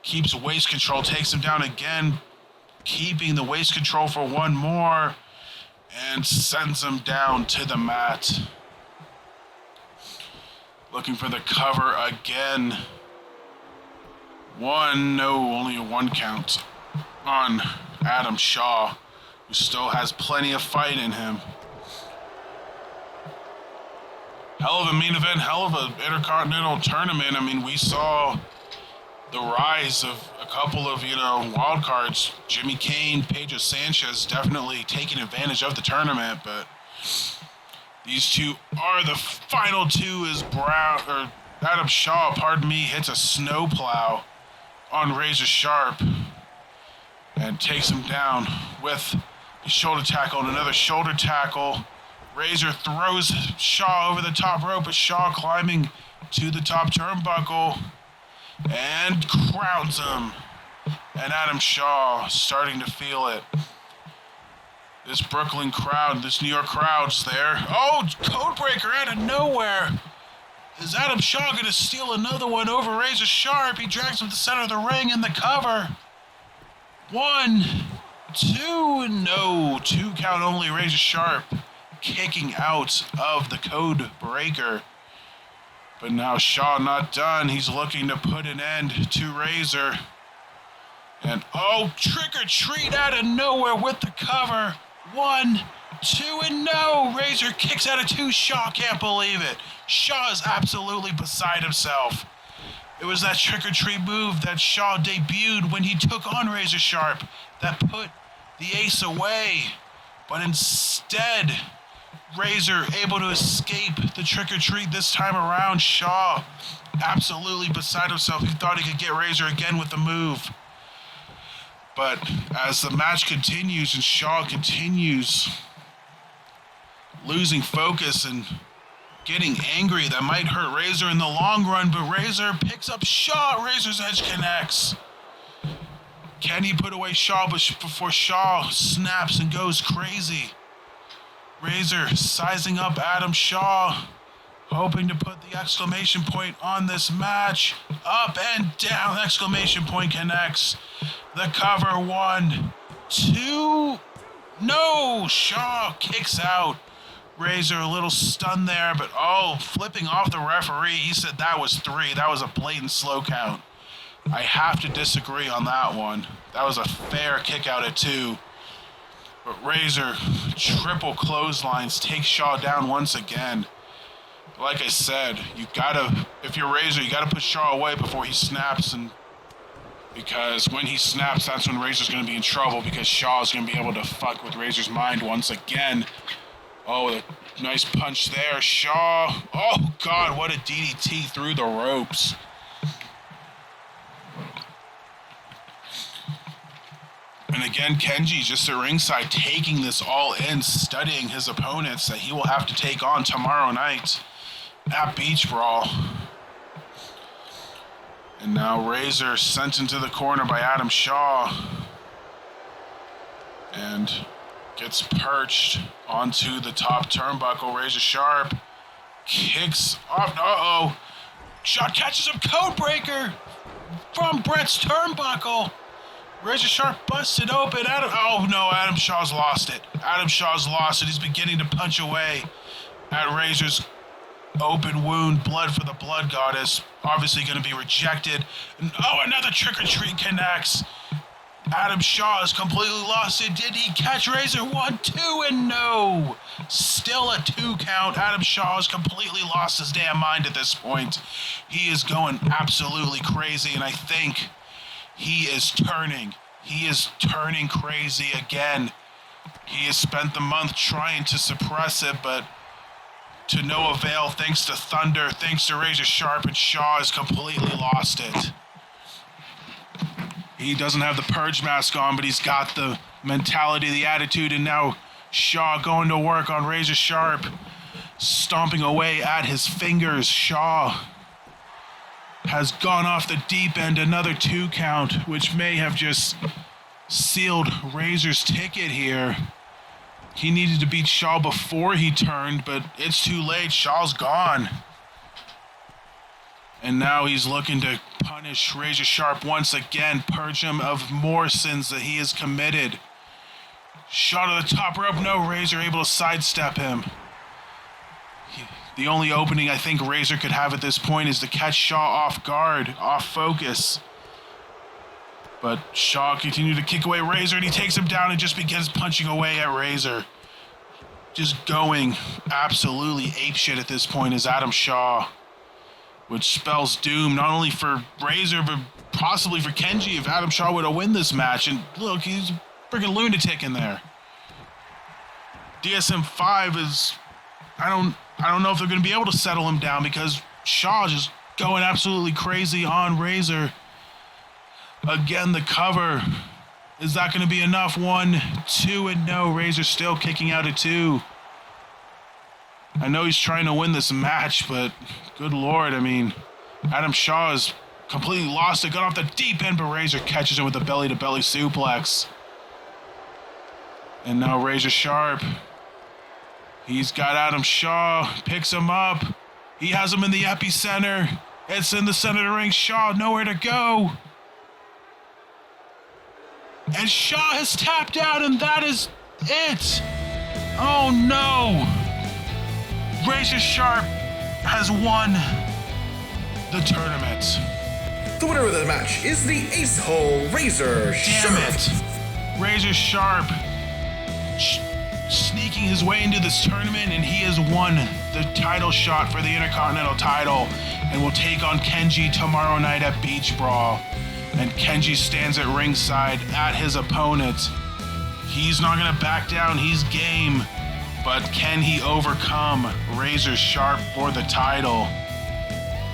keeps waist control, takes him down again, keeping the waist control for one more, and sends him down to the mat. Looking for the cover again. Only a one count on Adam Shaw, who still has plenty of fight in him. Hell of a main event, hell of an Intercontinental tournament. I mean, we saw the rise of a couple of, wild cards. Jimmy Kane, Pedro Sanchez definitely taking advantage of the tournament, but these two are the final two as Adam Shaw, hits a snowplow on Razor Sharp and takes him down with a shoulder tackle and another shoulder tackle. Razor throws Shaw over the top rope, but Shaw climbing to the top turnbuckle and crowns him. And Adam Shaw starting to feel it. This Brooklyn crowd, this New York crowd's there. Oh, Codebreaker out of nowhere. Is Adam Shaw going to steal another one over Razor Sharp? He drags him to the center of the ring in the cover. 1, 2, no. 2 count only. Razor Sharp kicking out of the Code Breaker. But now Shaw not done. He's looking to put an end to Razor. And trick or treat out of nowhere with the cover. 1, 2, and no. Razor kicks out of 2. Shaw can't believe it. Shaw is absolutely beside himself. It was that trick or treat move that Shaw debuted when he took on Razor Sharp that put the Ace away. But instead, Razor able to escape the trick or treat this time around. Shaw absolutely beside himself. He thought he could get Razor again with the move. But as the match continues and Shaw continues losing focus and getting angry, that might hurt Razor in the long run, but Razor picks up Shaw. Razor's edge connects. Can he put away Shaw before Shaw snaps and goes crazy? Razor sizing up Adam Shaw, hoping to put the exclamation point on this match. Up and down, exclamation point connects. The cover, 1, 2. No, Shaw kicks out. Razor a little stunned there, but flipping off the referee. He said that was 3. That was a blatant slow count. I have to disagree on that one. That was a fair kick out at 2. But Razor, triple clotheslines, takes Shaw down once again. Like I said, if you're Razor, you gotta put Shaw away before he snaps, because when he snaps, that's when Razor's gonna be in trouble, because Shaw's gonna be able to fuck with Razor's mind once again. Oh, a nice punch there, Shaw. Oh God, what a DDT through the ropes. And again, Kenji just at ringside taking this all in, studying his opponents that he will have to take on tomorrow night at Beach Brawl. And now Razor sent into the corner by Adam Shaw. And gets perched onto the top turnbuckle. Razor Sharp kicks off. Shaw catches him, Codebreaker from Brett's turnbuckle. Razor Sharp busted open. Adam Shaw's lost it. Adam Shaw's lost it. He's beginning to punch away at Razor's open wound. Blood for the Blood Goddess. Obviously going to be rejected. And, another trick or treat connects. Adam Shaw has completely lost it. Did he catch Razor? 1, 2, and no. Still a 2 count. Adam Shaw has completely lost his damn mind at this point. He is going absolutely crazy, and I think he is turning. He is turning crazy again. He has spent the month trying to suppress it, but to no avail, thanks to Thunder, thanks to Razor Sharp, and Shaw has completely lost it. He doesn't have the purge mask on, but he's got the mentality, the attitude, and now Shaw going to work on Razor Sharp, stomping away at his fingers. Shaw has gone off the deep end, another 2 count, which may have just sealed Razor's ticket here. He needed to beat Shaw before he turned, but it's too late. Shaw's gone. And now he's looking to punish Razor Sharp once again, purge him of more sins that he has committed. Shaw to the top rope. No, Razor able to sidestep him. The only opening I think Razor could have at this point is to catch Shaw off guard, off focus. But Shaw continued to kick away Razor, and he takes him down and just begins punching away at Razor. Just going absolutely apeshit at this point is Adam Shaw, which spells doom not only for Razor, but possibly for Kenji if Adam Shaw were to win this match. And look, he's a freaking lunatic in there. DSM-5 is... I don't know if they're going to be able to settle him down, because Shaw just going absolutely crazy on Razor. Again, the cover. Is that going to be enough? 1, 2, and no. Razor still kicking out at 2. I know he's trying to win this match, but good Lord, I mean, Adam Shaw has completely lost it. Got off the deep end, but Razor catches him with a belly-to-belly suplex. And now Razor Sharp. He's got Adam Shaw, picks him up. He has him in the epicenter. It's in the center of the ring. Shaw nowhere to go. And Shaw has tapped out, and that is it. Oh no. Razor Sharp has won the tournament. The winner of the match is the Ace Hole Razor Sharp. Damn it. Razor Sharp sneaking his way into this tournament, and he has won the title shot for the Intercontinental title and will take on Kenji tomorrow night at Beach Brawl. And Kenji stands at ringside at his opponent. He's not going to back down. He's game. But can he overcome Razor Sharp for the title?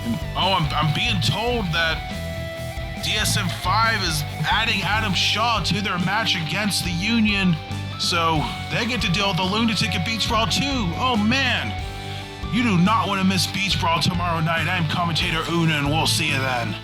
And, I'm being told that DSM-5 is adding Adam Shaw to their match against the Union, so they get to deal with the lunatic at Beach Brawl too. Oh man, you do not want to miss Beach Brawl tomorrow night. I'm commentator Una, and we'll see you then.